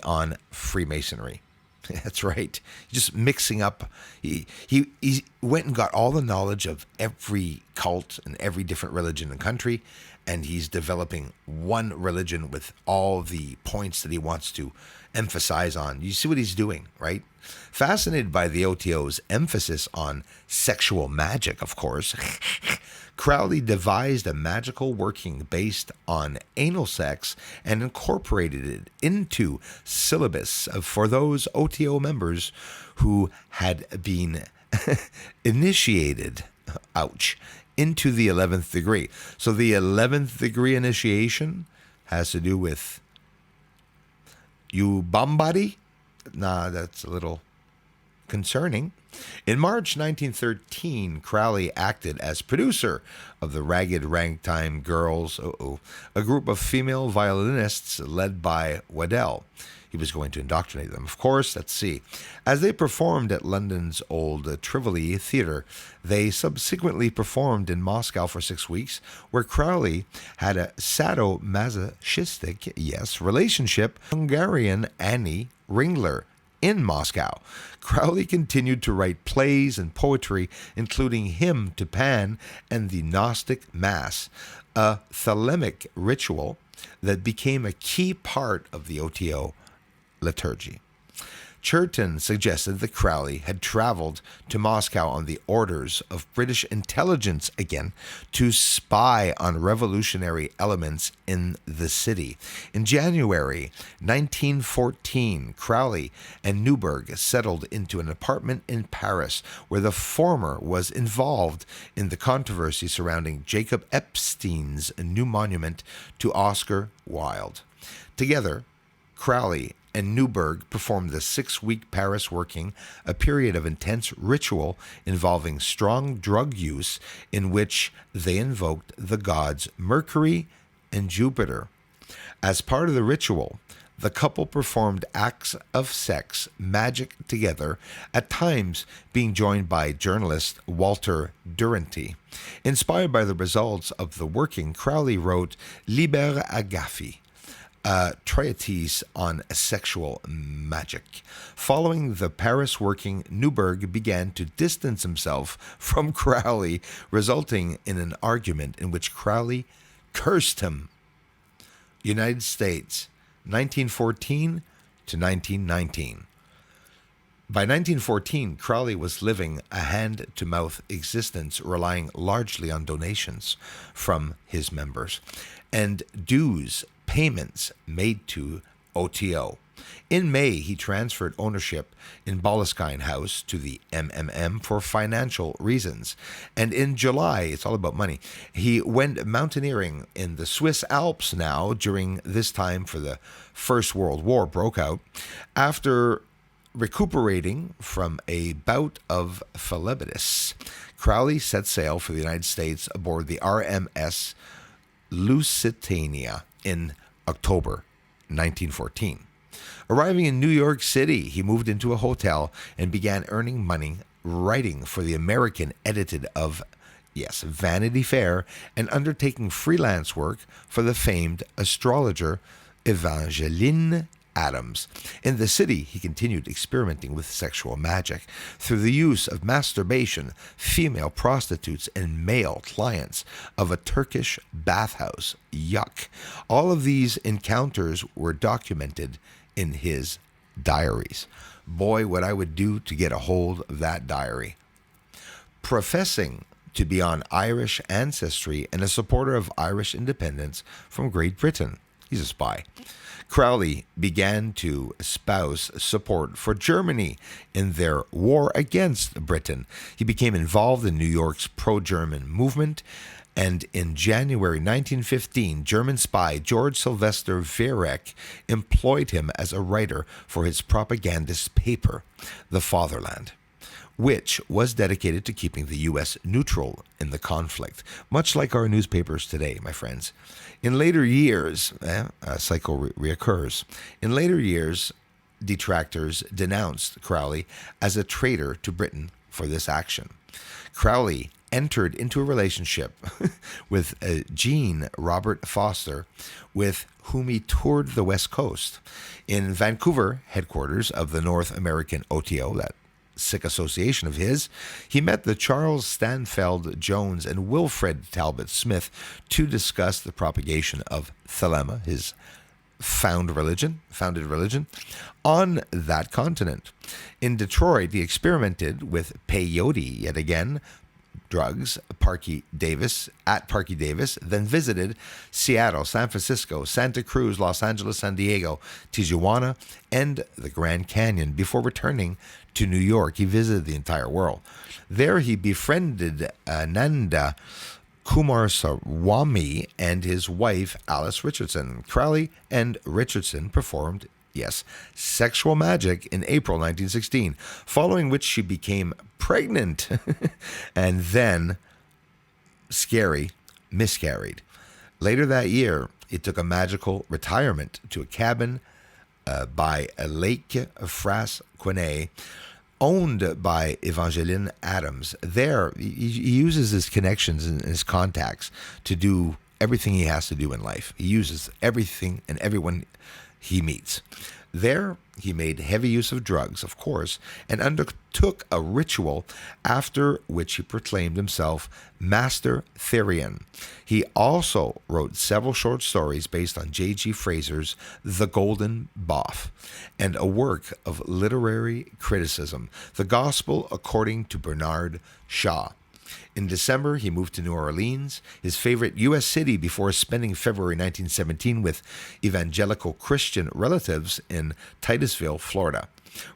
on Freemasonry. That's right. Just mixing up. He went and got all the knowledge of every cult and every different religion in the country, and he's developing one religion with all the points that he wants to emphasize on. You see what he's doing, right? Fascinated by the OTO's emphasis on sexual magic, of course, Crowley devised a magical working based on anal sex and incorporated it into syllabus for those OTO members who had been initiated, into the 11th degree. So the 11th degree initiation has to do with you bombody? Nah, that's a little concerning. In March 1913, Crowley acted as producer of the Ragged Ragtime Girls, a group of female violinists led by Waddell. He was going to indoctrinate them, of course. Let's see. As they performed at London's Old Tivoli Theatre, they subsequently performed in Moscow for 6 weeks, where Crowley had a sadomasochistic, relationship with Hungarian Annie Ringler in Moscow. Crowley continued to write plays and poetry, including Hymn to Pan and the Gnostic Mass, a Thelemic ritual that became a key part of the OTO liturgy. Churton suggested that Crowley had traveled to Moscow on the orders of British intelligence again to spy on revolutionary elements in the city. In January 1914, Crowley and Newberg settled into an apartment in Paris where the former was involved in the controversy surrounding Jacob Epstein's new monument to Oscar Wilde. Together, Crowley and Newberg performed the 6-week Paris working, a period of intense ritual involving strong drug use in which they invoked the gods Mercury and Jupiter. As part of the ritual, the couple performed acts of sex magic together, at times being joined by journalist Walter Duranty. Inspired by the results of the working, Crowley wrote Liber Agafi, a treatise on sexual magic. Following the Paris working, Newberg began to distance himself from Crowley, resulting in an argument in which Crowley cursed him. United States, 1914 to 1919. By 1914, Crowley was living a hand-to-mouth existence, relying largely on donations from his members and dues payments made to OTO. In May, he transferred ownership in Boleskine House to the MMM for financial reasons. And in July, it's all about money, he went mountaineering in the Swiss Alps now during this time for the First World War broke out. After recuperating from a bout of phlebitis, Crowley set sail for the United States aboard the RMS Lusitania in October 1914. Arriving in New York City, he moved into a hotel and began earning money writing for the American edited of, Vanity Fair, and undertaking freelance work for the famed astrologer Evangeline Adams. In the city, he continued experimenting with sexual magic through the use of masturbation, female prostitutes, and male clients of a Turkish bathhouse. Yuck. All of these encounters were documented in his diaries. Boy, what I would do to get a hold of that diary. Professing to be on Irish ancestry and a supporter of Irish independence from Great Britain, he's a spy, Crowley began to espouse support for Germany in their war against Britain. He became involved in New York's pro-German movement, and in January 1915, German spy George Sylvester Viereck employed him as a writer for his propagandist paper, The Fatherland, which was dedicated to keeping the U.S. neutral in the conflict, much like our newspapers today, my friends. In later years, a cycle reoccurs. In later years, detractors denounced Crowley as a traitor to Britain for this action. Crowley entered into a relationship with Jean Robert Foster, with whom he toured the West Coast. In Vancouver, headquarters of the North American OTO, that sick association of his, he met the Charles Stanfeld Jones and Wilfred Talbot Smith to discuss the propagation of Thelema, his founded religion, on that continent. In Detroit, he experimented with peyote yet again, drugs, Parky Davis, then visited Seattle, San Francisco, Santa Cruz, Los Angeles, San Diego, Tijuana, and the Grand Canyon. Before returning to New York, he visited the entire world. There he befriended Nanda Kumaraswamy and his wife, Alice Richardson. Crowley and Richardson performed, sexual magic in April 1916, following which she became pregnant and then, miscarried. Later that year, he took a magical retirement to a cabin by a Lake Frasquenay, owned by Evangeline Adams. There, he uses his connections and his contacts to do everything he has to do in life. He uses everything and everyone he meets. There, he made heavy use of drugs, of course, and undertook a ritual after which he proclaimed himself Master Therian. He also wrote several short stories based on J.G. Fraser's The Golden Bough, and a work of literary criticism, The Gospel According to Bernard Shaw. In December, he moved to New Orleans, his favorite U.S. city, before spending February 1917 with evangelical Christian relatives in Titusville, Florida.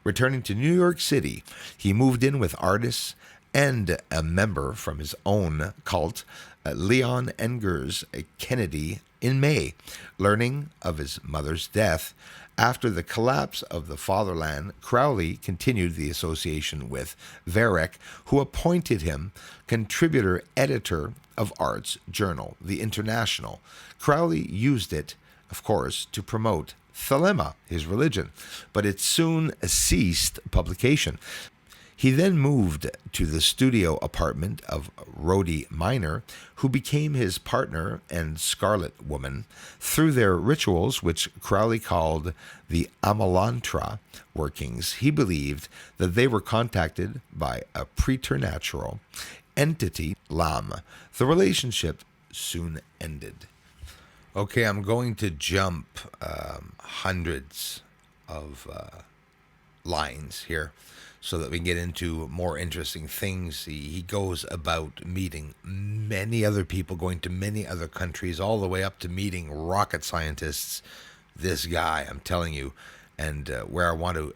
Returning to New York City, he moved in with artists and a member from his own cult, Leon Engers Kennedy, in May. Learning of his mother's death, after the collapse of the fatherland, Crowley continued the association with Varec, who appointed him contributor editor of arts journal, The International. Crowley used it, of course, to promote Thelema, his religion, but it soon ceased publication. He then moved to the studio apartment of Rhodey Minor, who became his partner and Scarlet Woman. Through their rituals, which Crowley called the Amalantra workings, he believed that they were contacted by a preternatural entity, Lam. The relationship soon ended. Okay, I'm going to jump hundreds of lines here so that we can get into more interesting things. He goes about meeting many other people, going to many other countries, all the way up to meeting rocket scientists. This guy, I'm telling you, and where I want to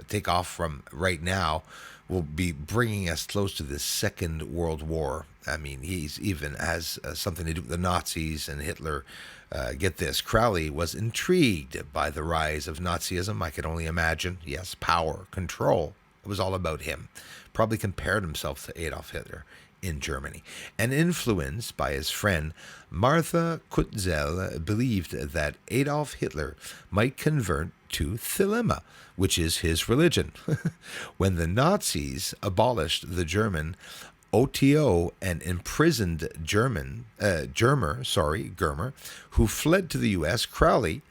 take off from right now, will be bringing us close to the Second World War. I mean, he's even has something to do with the Nazis and Hitler. Get this, Crowley was intrigued by the rise of Nazism. I could only imagine. Yes, power, control. It was all about him. Probably compared himself to Adolf Hitler in Germany. And influenced by his friend Martha Kutzel, believed that Adolf Hitler might convert to Thelema, which is his religion. When the Nazis abolished the German OTO and imprisoned Germer, who fled to the U.S., Crowley,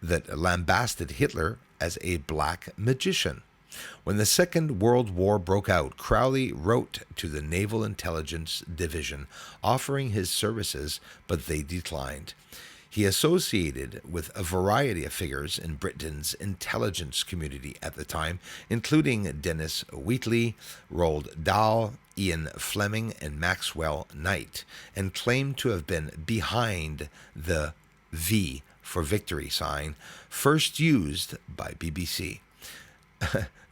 that lambasted Hitler as a black magician. When the Second World War broke out, Crowley wrote to the Naval Intelligence Division offering his services, but they declined. He associated with a variety of figures in Britain's intelligence community at the time, including Dennis Wheatley, Roald Dahl, Ian Fleming, and Maxwell Knight, and claimed to have been behind the V for victory sign, first used by BBC.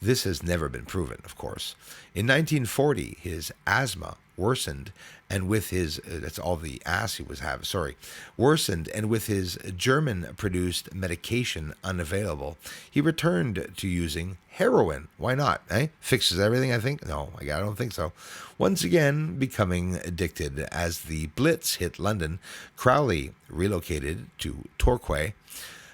This has never been proven, of course. In 1940, his asthma worsened, and with his, that's all the ass he was having, worsened, and with his German-produced medication unavailable, he returned to using heroin. Why not, eh? Fixes everything, I think? No, I don't think so. Once again, becoming addicted. As the Blitz hit London, Crowley relocated to Torquay,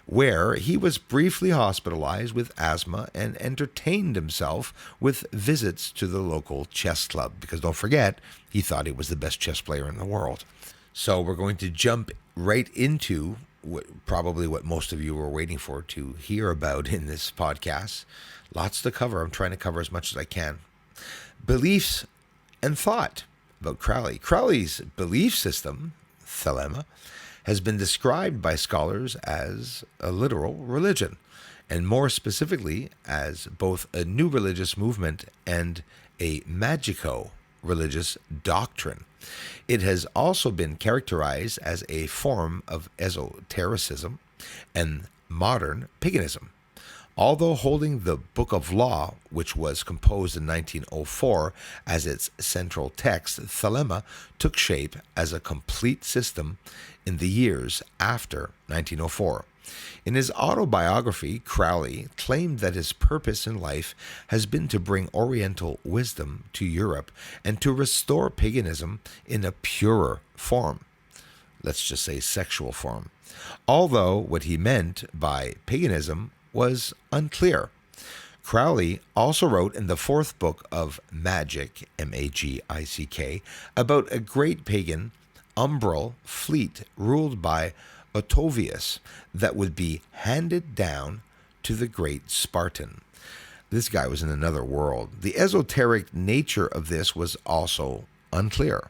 where he was briefly hospitalized with asthma and entertained himself with visits to the local chess club, because don't forget, he thought he was the best chess player in the world. So we're going to jump right into probably what most of you were waiting for to hear about in this podcast. Lots to cover. I'm trying to cover as much as I can. Beliefs and thought about Crowley. Crowley's belief system, Thelema, has been described by scholars as a literal religion, and more specifically as both a new religious movement and a magico-religious doctrine. It has also been characterized as a form of esotericism and modern paganism. Although holding the Book of Law, which was composed in 1904, as its central text, Thelema took shape as a complete system in the years after 1904. In his autobiography, Crowley claimed that his purpose in life has been to bring Oriental wisdom to Europe and to restore paganism in a purer form. Let's just say sexual form. Although what he meant by paganism was unclear. Crowley also wrote in the fourth book of Magic, Magick, about a great pagan umbral fleet ruled by Otovius that would be handed down to the great Spartan. This guy was in another world. The esoteric nature of this was also unclear.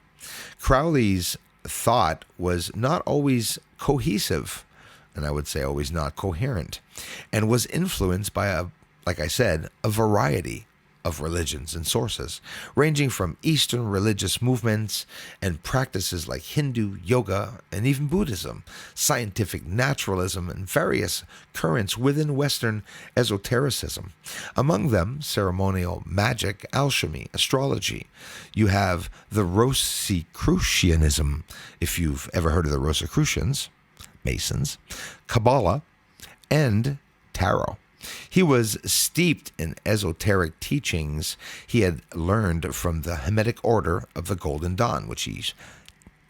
Crowley's thought was not always cohesive, and I would say always not coherent, and was influenced by, like I said, a variety of religions and sources, ranging from Eastern religious movements and practices like Hindu, yoga, and even Buddhism, scientific naturalism, and various currents within Western esotericism. Among them, ceremonial magic, alchemy, astrology. You have the Rosicrucianism, if you've ever heard of the Rosicrucians, Masons, Kabbalah, and Tarot. He was steeped in esoteric teachings he had learned from the Hermetic Order of the Golden Dawn, which he's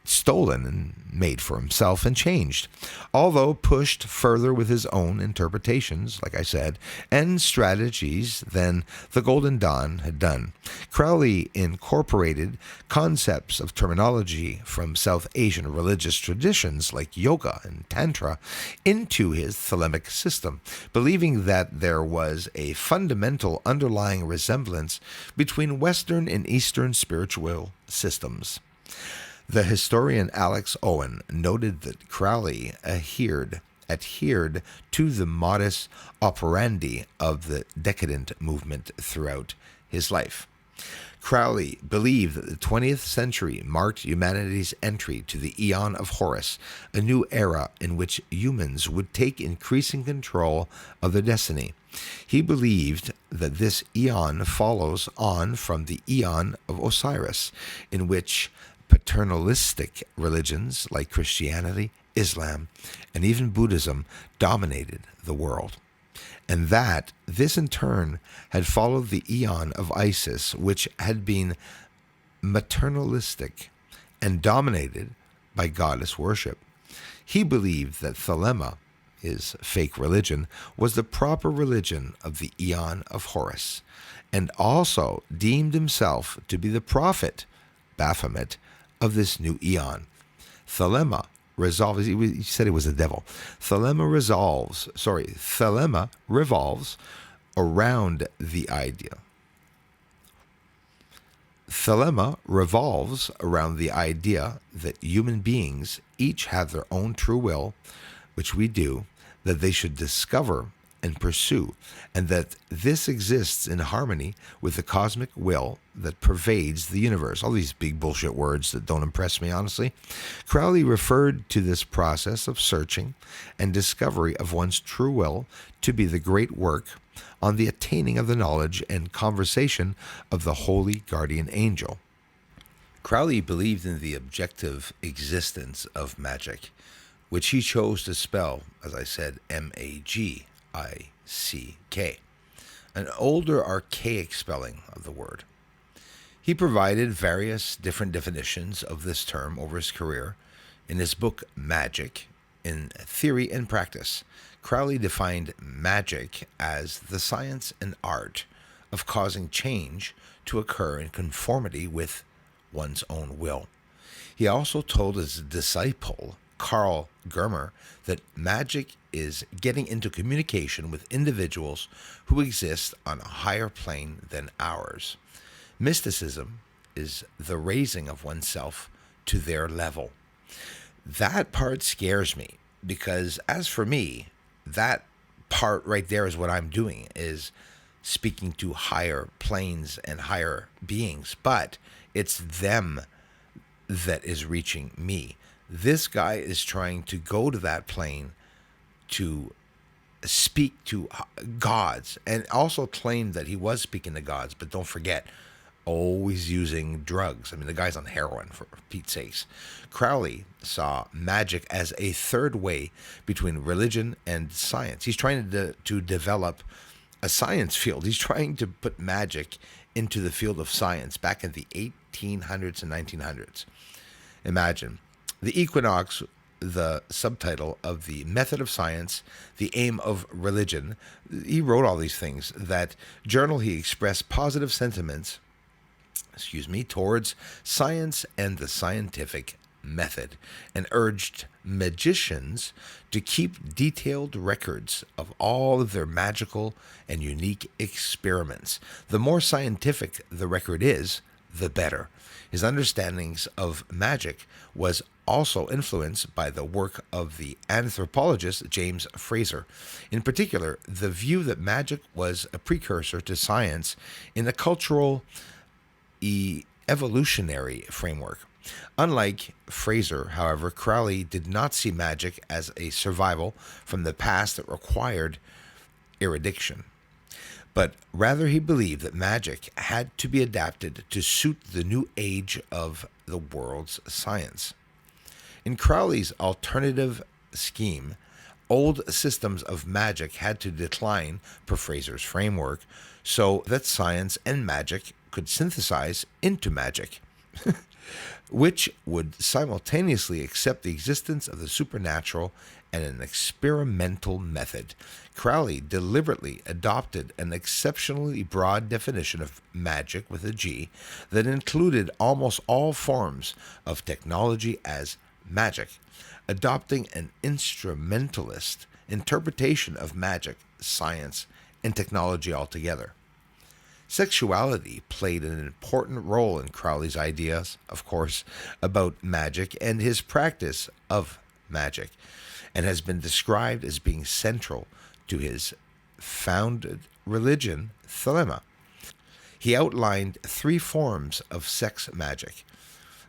stolen and made for himself and changed, although pushed further with his own interpretations, like I said, and strategies than the Golden Dawn had done. Crowley incorporated concepts of terminology from South Asian religious traditions like yoga and tantra into his thelemic system, believing that there was a fundamental underlying resemblance between Western and Eastern spiritual systems. The historian Alex Owen noted that Crowley adhered to the modus operandi of the decadent movement throughout his life. Crowley believed that the 20th century marked humanity's entry to the Aeon of Horus, a new era in which humans would take increasing control of their destiny. He believed that this Aeon follows on from the Aeon of Osiris, in which paternalistic religions like Christianity, Islam, and even Buddhism dominated the world, and that this in turn had followed the Aeon of Isis, which had been maternalistic and dominated by goddess worship. He believed that Thelema, his fake religion, was the proper religion of the Aeon of Horus, and also deemed himself to be the prophet, Baphomet, of this new Aeon. Thelema resolves, he said it was the devil. Thelema revolves around the idea. Thelema revolves around the idea that human beings each have their own true will, which we do, that they should discover and pursue, and that this exists in harmony with the cosmic will that pervades the universe. All these big bullshit words that don't impress me, honestly. Crowley referred to this process of searching and discovery of one's true will to be the great work on the attaining of the knowledge and conversation of the holy guardian angel. Crowley believed in the objective existence of magic, which he chose to spell, as I said, Magick, an older archaic spelling of the word. He provided various different definitions of this term over his career. In his book Magic, in Theory and Practice, Crowley defined magic as the science and art of causing change to occur in conformity with one's own will. He also told his disciple, Carl Germer, that magic is getting into communication with individuals who exist on a higher plane than ours. Mysticism is the raising of oneself to their level. That part scares me, because as for me, that part right there is what I'm doing, is speaking to higher planes and higher beings, but it's them that is reaching me. This guy is trying to go to that plane to speak to gods, and also claimed that he was speaking to gods, but don't forget, always using drugs. I mean, the guy's on heroin, for Pete's sakes. Crowley saw magic as a third way between religion and science. He's trying to develop a science field. He's trying to put magic into the field of science back in the 1800s and 1900s. Imagine. The Equinox, the subtitle of the Method of Science, the Aim of Religion. He wrote all these things. That journal, he expressed positive sentiments towards science and the scientific method and urged magicians to keep detailed records of all of their magical and unique experiments. The more scientific the record is, the better. His understandings of magic was also influenced by the work of the anthropologist James Frazer. In particular, the view that magic was a precursor to science in a cultural evolutionary framework. Unlike Frazer, however, Crowley did not see magic as a survival from the past that required erudition, but rather he believed that magic had to be adapted to suit the new age of the world's science. In Crowley's alternative scheme, old systems of magic had to decline per Frazer's framework so that science and magic could synthesize into magic, which would simultaneously accept the existence of the supernatural and an experimental method. Crowley deliberately adopted an exceptionally broad definition of magic with a G that included almost all forms of technology as magic, adopting an instrumentalist interpretation of magic, science, and technology altogether. Sexuality played an important role in Crowley's ideas, of course, about magic and his practice of magic, and has been described as being central to his founded religion, Thelema. He outlined 3 forms of sex magic: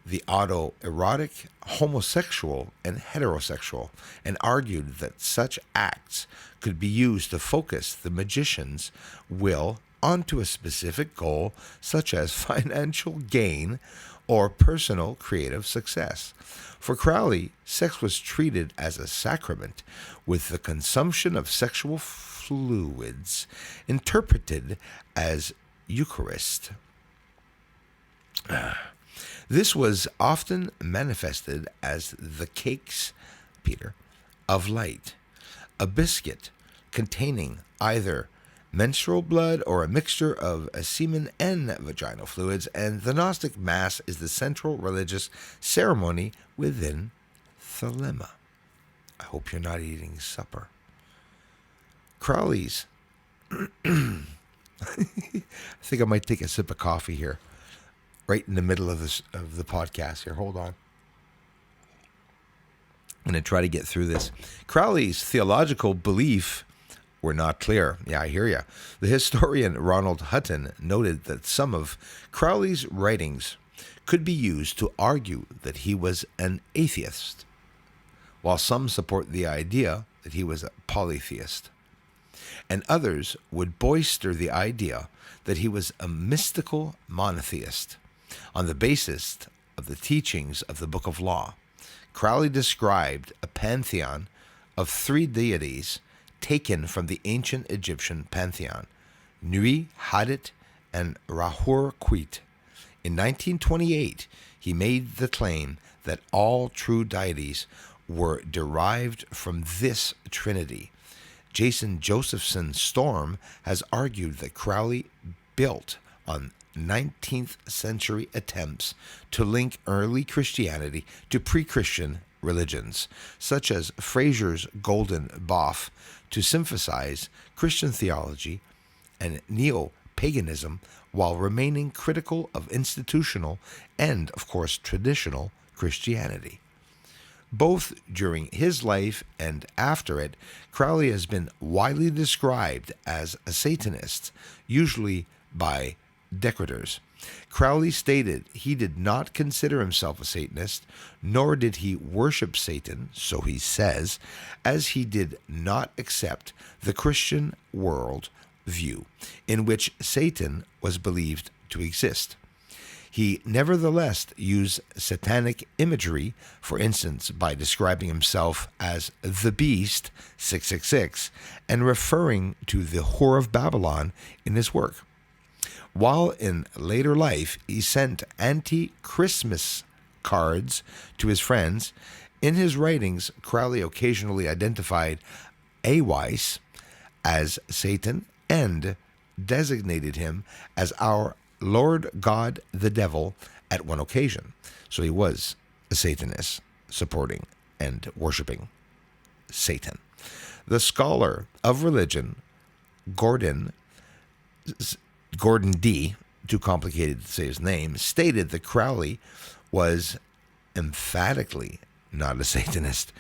the autoerotic, homosexual, and heterosexual, and argued that such acts could be used to focus the magician's will onto a specific goal, such as financial gain or personal creative success. For Crowley, sex was treated as a sacrament, with the consumption of sexual fluids interpreted as Eucharist. This was often manifested as the cakes, Peter, of light, a biscuit containing either menstrual blood or a mixture of semen and vaginal fluids, and the Gnostic Mass is the central religious ceremony within Thelema. I hope you're not eating supper. Crowley's I think I might take a sip of coffee here, right in the middle of the podcast here. Hold on. I'm going to try to get through this. Crowley's theological belief were not clear. Yeah, I hear you. The historian Ronald Hutton noted that some of Crowley's writings could be used to argue that he was an atheist, while some support the idea that he was a polytheist, and others would bolster the idea that he was a mystical monotheist on the basis of the teachings of the Book of Law. Crowley described a pantheon of 3 deities taken from the ancient Egyptian pantheon: Nui, Hadit, and Rahur Quit. In 1928, he made the claim that all true deities were derived from this trinity. Jason Josephson Storm has argued that Crowley built on 19th century attempts to link early Christianity to pre-Christian religions, such as Frazer's Golden Bough, to synthesize Christian theology and neo-paganism while remaining critical of institutional and, of course, traditional Christianity. Both during his life and after it, Crowley has been widely described as a Satanist, usually by detractors. Crowley stated he did not consider himself a Satanist, nor did he worship Satan, so he says, as he did not accept the Christian world view, in which Satan was believed to exist. He nevertheless used satanic imagery, for instance, by describing himself as the Beast 666 and referring to the Whore of Babylon in his work. While in later life he sent anti-Christmas cards to his friends, in his writings Crowley occasionally identified Awais as Satan and designated him as our Lord God the Devil at one occasion. So he was Satanists supporting and worshiping Satan. The scholar of religion, Gordon D., too complicated to say his name, stated that Crowley was emphatically not a Satanist,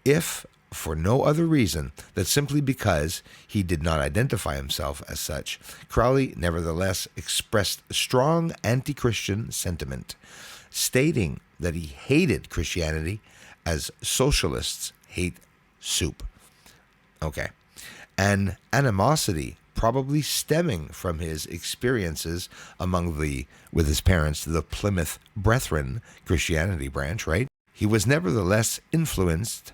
if for no other reason than simply because he did not identify himself as such. Crowley nevertheless expressed strong anti-Christian sentiment, stating that he hated Christianity as socialists hate soup. Okay. An animosity probably stemming from his experiences with his parents, the Plymouth Brethren Christianity branch, right? He was nevertheless influenced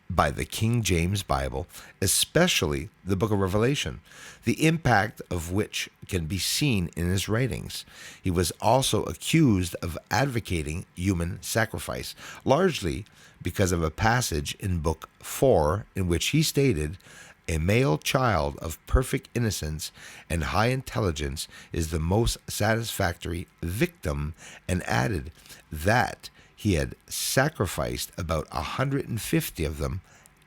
by the King James Bible, especially the book of Revelation, the impact of which can be seen in his writings. He was also accused of advocating human sacrifice, largely because of a passage in Book 4 in which he stated, "A male child of perfect innocence and high intelligence is the most satisfactory victim," and added that he had sacrificed about 150 of them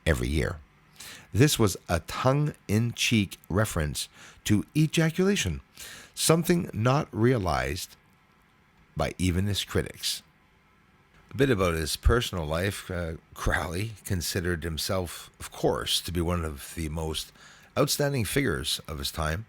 every year. This was a tongue-in-cheek reference to ejaculation, something not realized by even his critics. A bit about his personal life. Crowley considered himself, of course, to be one of the most outstanding figures of his time.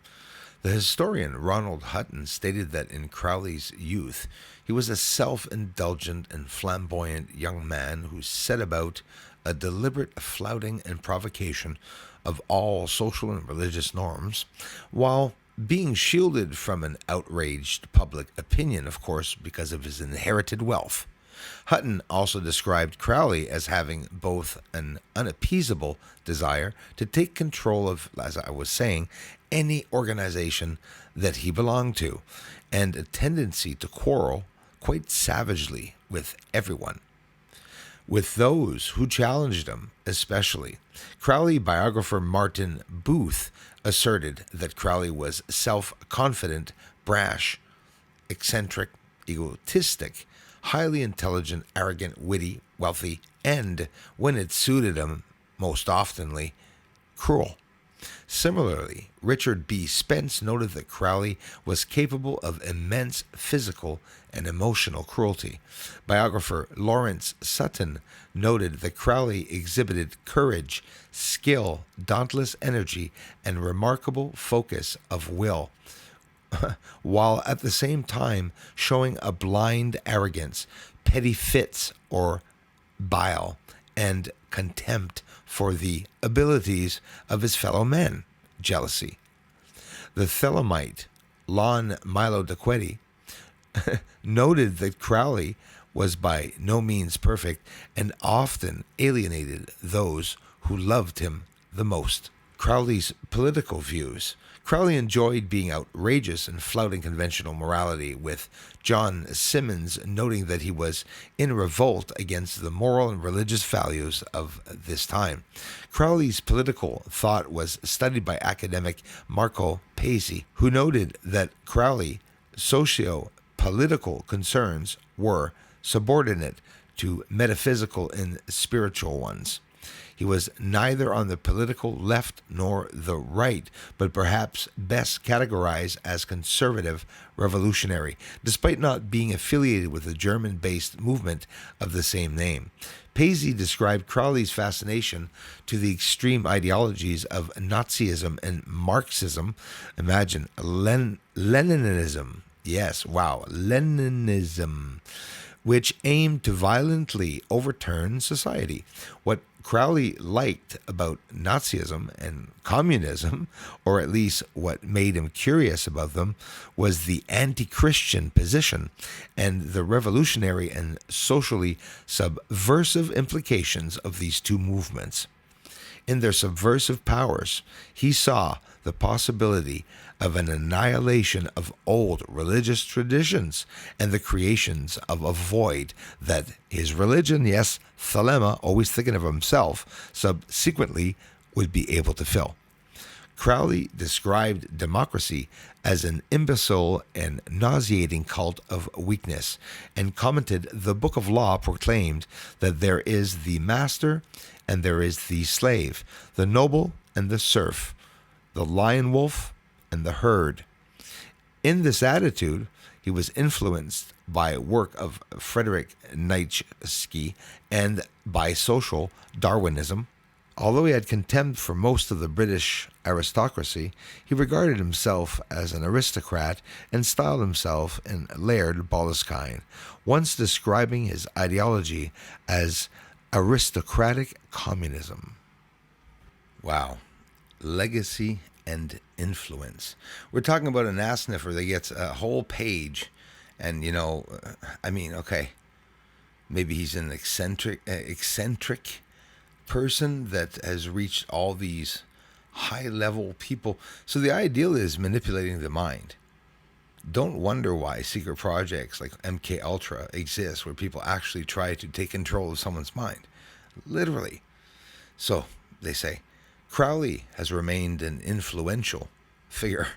The historian Ronald Hutton stated that in Crowley's youth, he was a self-indulgent and flamboyant young man who set about a deliberate flouting and provocation of all social and religious norms, while being shielded from an outraged public opinion, of course, because of his inherited wealth. Hutton also described Crowley as having both an unappeasable desire to take control of, as I was saying, any organization that he belonged to, and a tendency to quarrel quite savagely with everyone. With those who challenged him, especially. Crowley biographer Martin Booth asserted that Crowley was self-confident, brash, eccentric, egotistic, highly intelligent, arrogant, witty, wealthy, and, when it suited him, most oftenly, cruel. Similarly, Richard B. Spence noted that Crowley was capable of immense physical and emotional cruelty. Biographer Lawrence Sutton noted that Crowley exhibited courage, skill, dauntless energy, and remarkable focus of will, while at the same time showing a blind arrogance, petty fits or bile, and contempt for the abilities of his fellow men, jealousy. The Thelemite Lon Milo DeQuetti noted that Crowley was by no means perfect and often alienated those who loved him the most. Crowley's political views. Crowley enjoyed being outrageous and flouting conventional morality, with John Simmons noting that he was in revolt against the moral and religious values of this time. Crowley's political thought was studied by academic Marco Pesi, who noted that Crowley's socio-political concerns were subordinate to metaphysical and spiritual ones. He was neither on the political left nor the right, but perhaps best categorized as conservative revolutionary, despite not being affiliated with the German-based movement of the same name. Pesi described Crowley's fascination to the extreme ideologies of Nazism and Marxism. Imagine Leninism. Yes, wow, Leninism, which aimed to violently overturn society. What Crowley liked about Nazism and communism, or at least what made him curious about them, was the anti-Christian position and the revolutionary and socially subversive implications of these two movements. In their subversive powers, he saw the possibility of an annihilation of old religious traditions and the creations of a void that his religion, yes, Thelema, always thinking of himself, subsequently would be able to fill. Crowley described democracy as an imbecile and nauseating cult of weakness, and commented, "The Book of Law proclaimed that there is the master and there is the slave, the noble and the serf, the lion wolf and the herd." In this attitude, he was influenced by work of Friedrich Nietzsche and by social Darwinism. Although he had contempt for most of the British aristocracy, he regarded himself as an aristocrat and styled himself in Laird Boleskine, once describing his ideology as aristocratic communism. Wow. Legacy and influence. We're talking about an ass sniffer that gets a whole page, and okay, maybe he's an eccentric person that has reached all these high level people. So the ideal is manipulating the mind. Don't wonder why secret projects like MK Ultra exist, where people actually try to take control of someone's mind, literally. So they say Crowley has remained an influential figure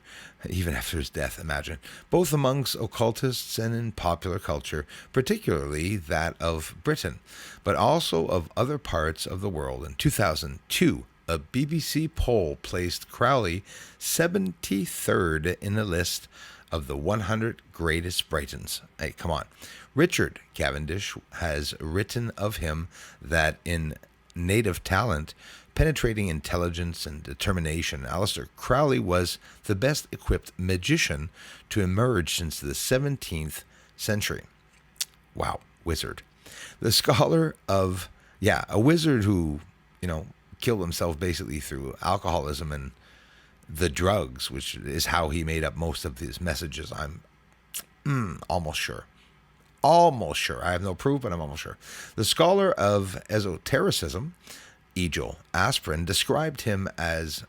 even after his death, imagine, both amongst occultists and in popular culture, particularly that of Britain, but also of other parts of the world. In 2002, a BBC poll placed Crowley 73rd in a list of the 100 greatest Britons. Hey, come on. Richard Cavendish has written of him that in native talent, penetrating intelligence and determination, Aleister Crowley was the best equipped magician to emerge since the 17th century. Wow, wizard. The scholar of, a wizard who, killed himself basically through alcoholism and the drugs, which is how he made up most of his messages. I'm almost sure. I have no proof, but I'm almost sure. The scholar of esotericism, Egil Asprin, described him as,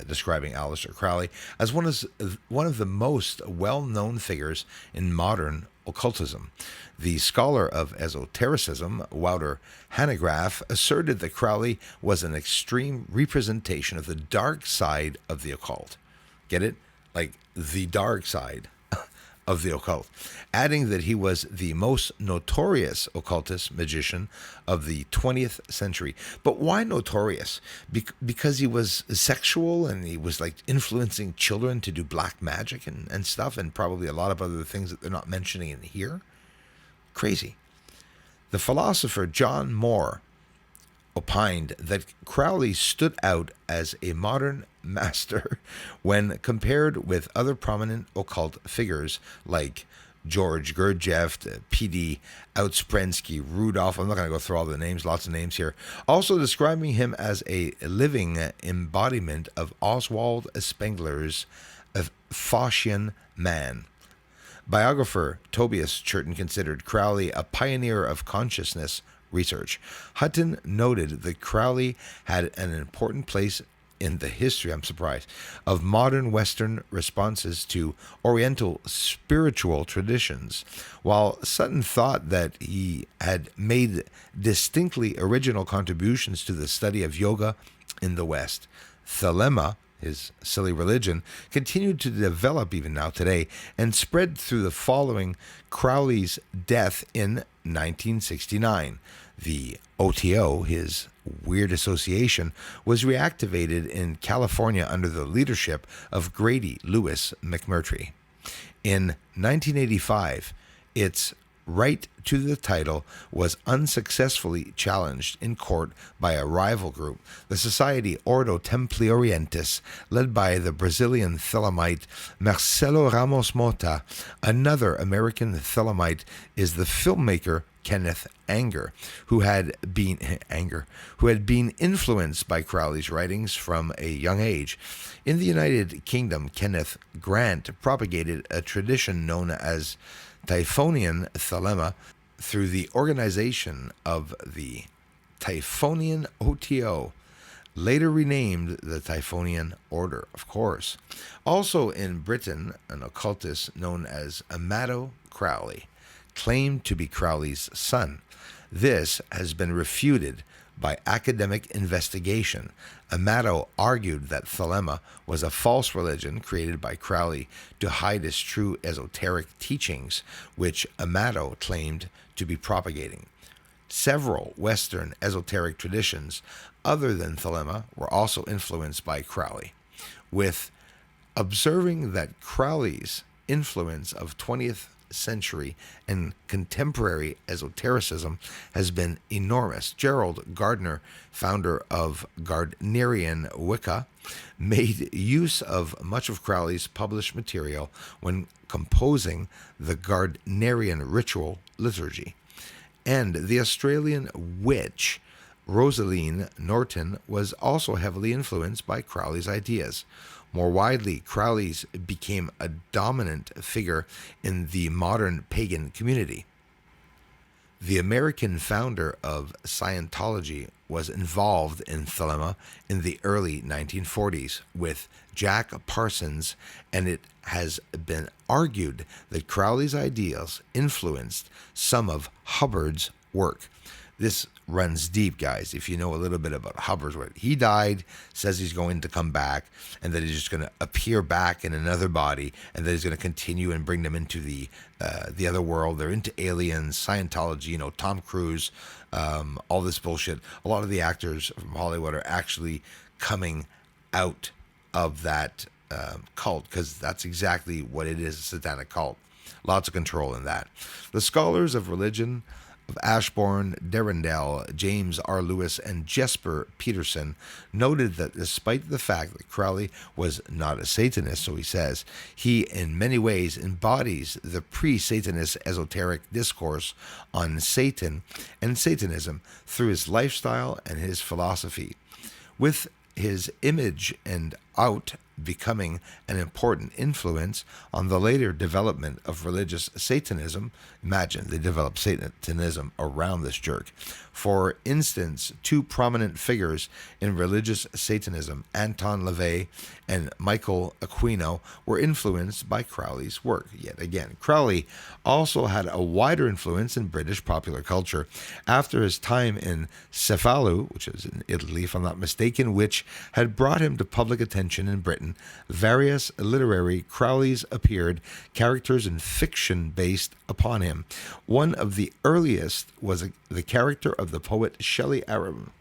describing Aleister Crowley as one of the most well-known figures in modern occultism. The scholar of esotericism, Wouter Hanegraaff, asserted that Crowley was an extreme representation of the dark side of the occult. Get it? Like the dark side of the occult, adding that he was the most notorious occultist magician of the 20th century. But why notorious? Because he was sexual and he was like influencing children to do black magic and stuff, and probably a lot of other things that they're not mentioning in here. Crazy. The philosopher John Moore opined that Crowley stood out as a modern master when compared with other prominent occult figures like George Gurdjieff, P.D. Outsprensky, Rudolph. I'm not going to go through all the names, lots of names here. Also describing him as a living embodiment of Oswald Spengler's Faustian man. Biographer Tobias Churton considered Crowley a pioneer of consciousness research. Hutton noted that Crowley had an important place in the history, I'm surprised, of modern Western responses to Oriental spiritual traditions, while Sutton thought that he had made distinctly original contributions to the study of yoga in the West. Thelema, his silly religion, continued to develop even now today and spread through the following Crowley's death in 1969. The OTO, his weird association, was reactivated in California under the leadership of Grady Lewis McMurtry. In 1985, its right to the title was unsuccessfully challenged in court by a rival group, the Society Ordo Templi Orientis, led by the Brazilian Thelemite Marcelo Ramos Mota. Another American Thelemite is the filmmaker Kenneth Anger, who had been influenced by Crowley's writings from a young age. In the United Kingdom, Kenneth Grant propagated a tradition known as Typhonian Thelema through the organization of the Typhonian OTO, later renamed the Typhonian Order, of course. Also in Britain, an occultist known as Amado Crowley claimed to be Crowley's son. This has been refuted by academic investigation. Amato argued that Thelema was a false religion created by Crowley to hide his true esoteric teachings, which Amato claimed to be propagating. Several Western esoteric traditions other than Thelema were also influenced by Crowley. With observing that Crowley's influence of 20th century and contemporary esotericism has been enormous, Gerald Gardner, founder of Gardnerian Wicca, made use of much of Crowley's published material when composing the Gardnerian ritual liturgy. And the Australian witch Rosaline Norton was also heavily influenced by Crowley's ideas. More widely, Crowley became a dominant figure in the modern pagan community. The American founder of Scientology was involved in Thelema in the early 1940s with Jack Parsons, and it has been argued that Crowley's ideas influenced some of Hubbard's work. This runs deep, guys. If you know a little bit about Hubbard's work, he died, says he's going to come back, and that he's just going to appear back in another body, and that he's going to continue and bring them into the other world. They're into aliens, Scientology, Tom Cruise, all this bullshit. A lot of the actors from Hollywood are actually coming out of that cult, because that's exactly what it is, a satanic cult. Lots of control in that. The scholars of religion of Ashbourne, Derrendale, James R. Lewis, and Jesper Peterson noted that despite the fact that Crowley was not a Satanist, so he says, he in many ways embodies the pre-Satanist esoteric discourse on Satan and Satanism through his lifestyle and his philosophy. With his image and out becoming an important influence on the later development of religious Satanism. Imagine, they developed Satanism around this jerk. For instance, two prominent figures in religious Satanism, Anton LaVey and Michael Aquino, were influenced by Crowley's work. Yet again, Crowley also had a wider influence in British popular culture after his time in Cefalù, which is in Italy, if I'm not mistaken, which had brought him to public attention in Britain. Various literary Crowleys appeared, characters in fiction based upon him. One of the earliest was the character of the poet Shelley Aram.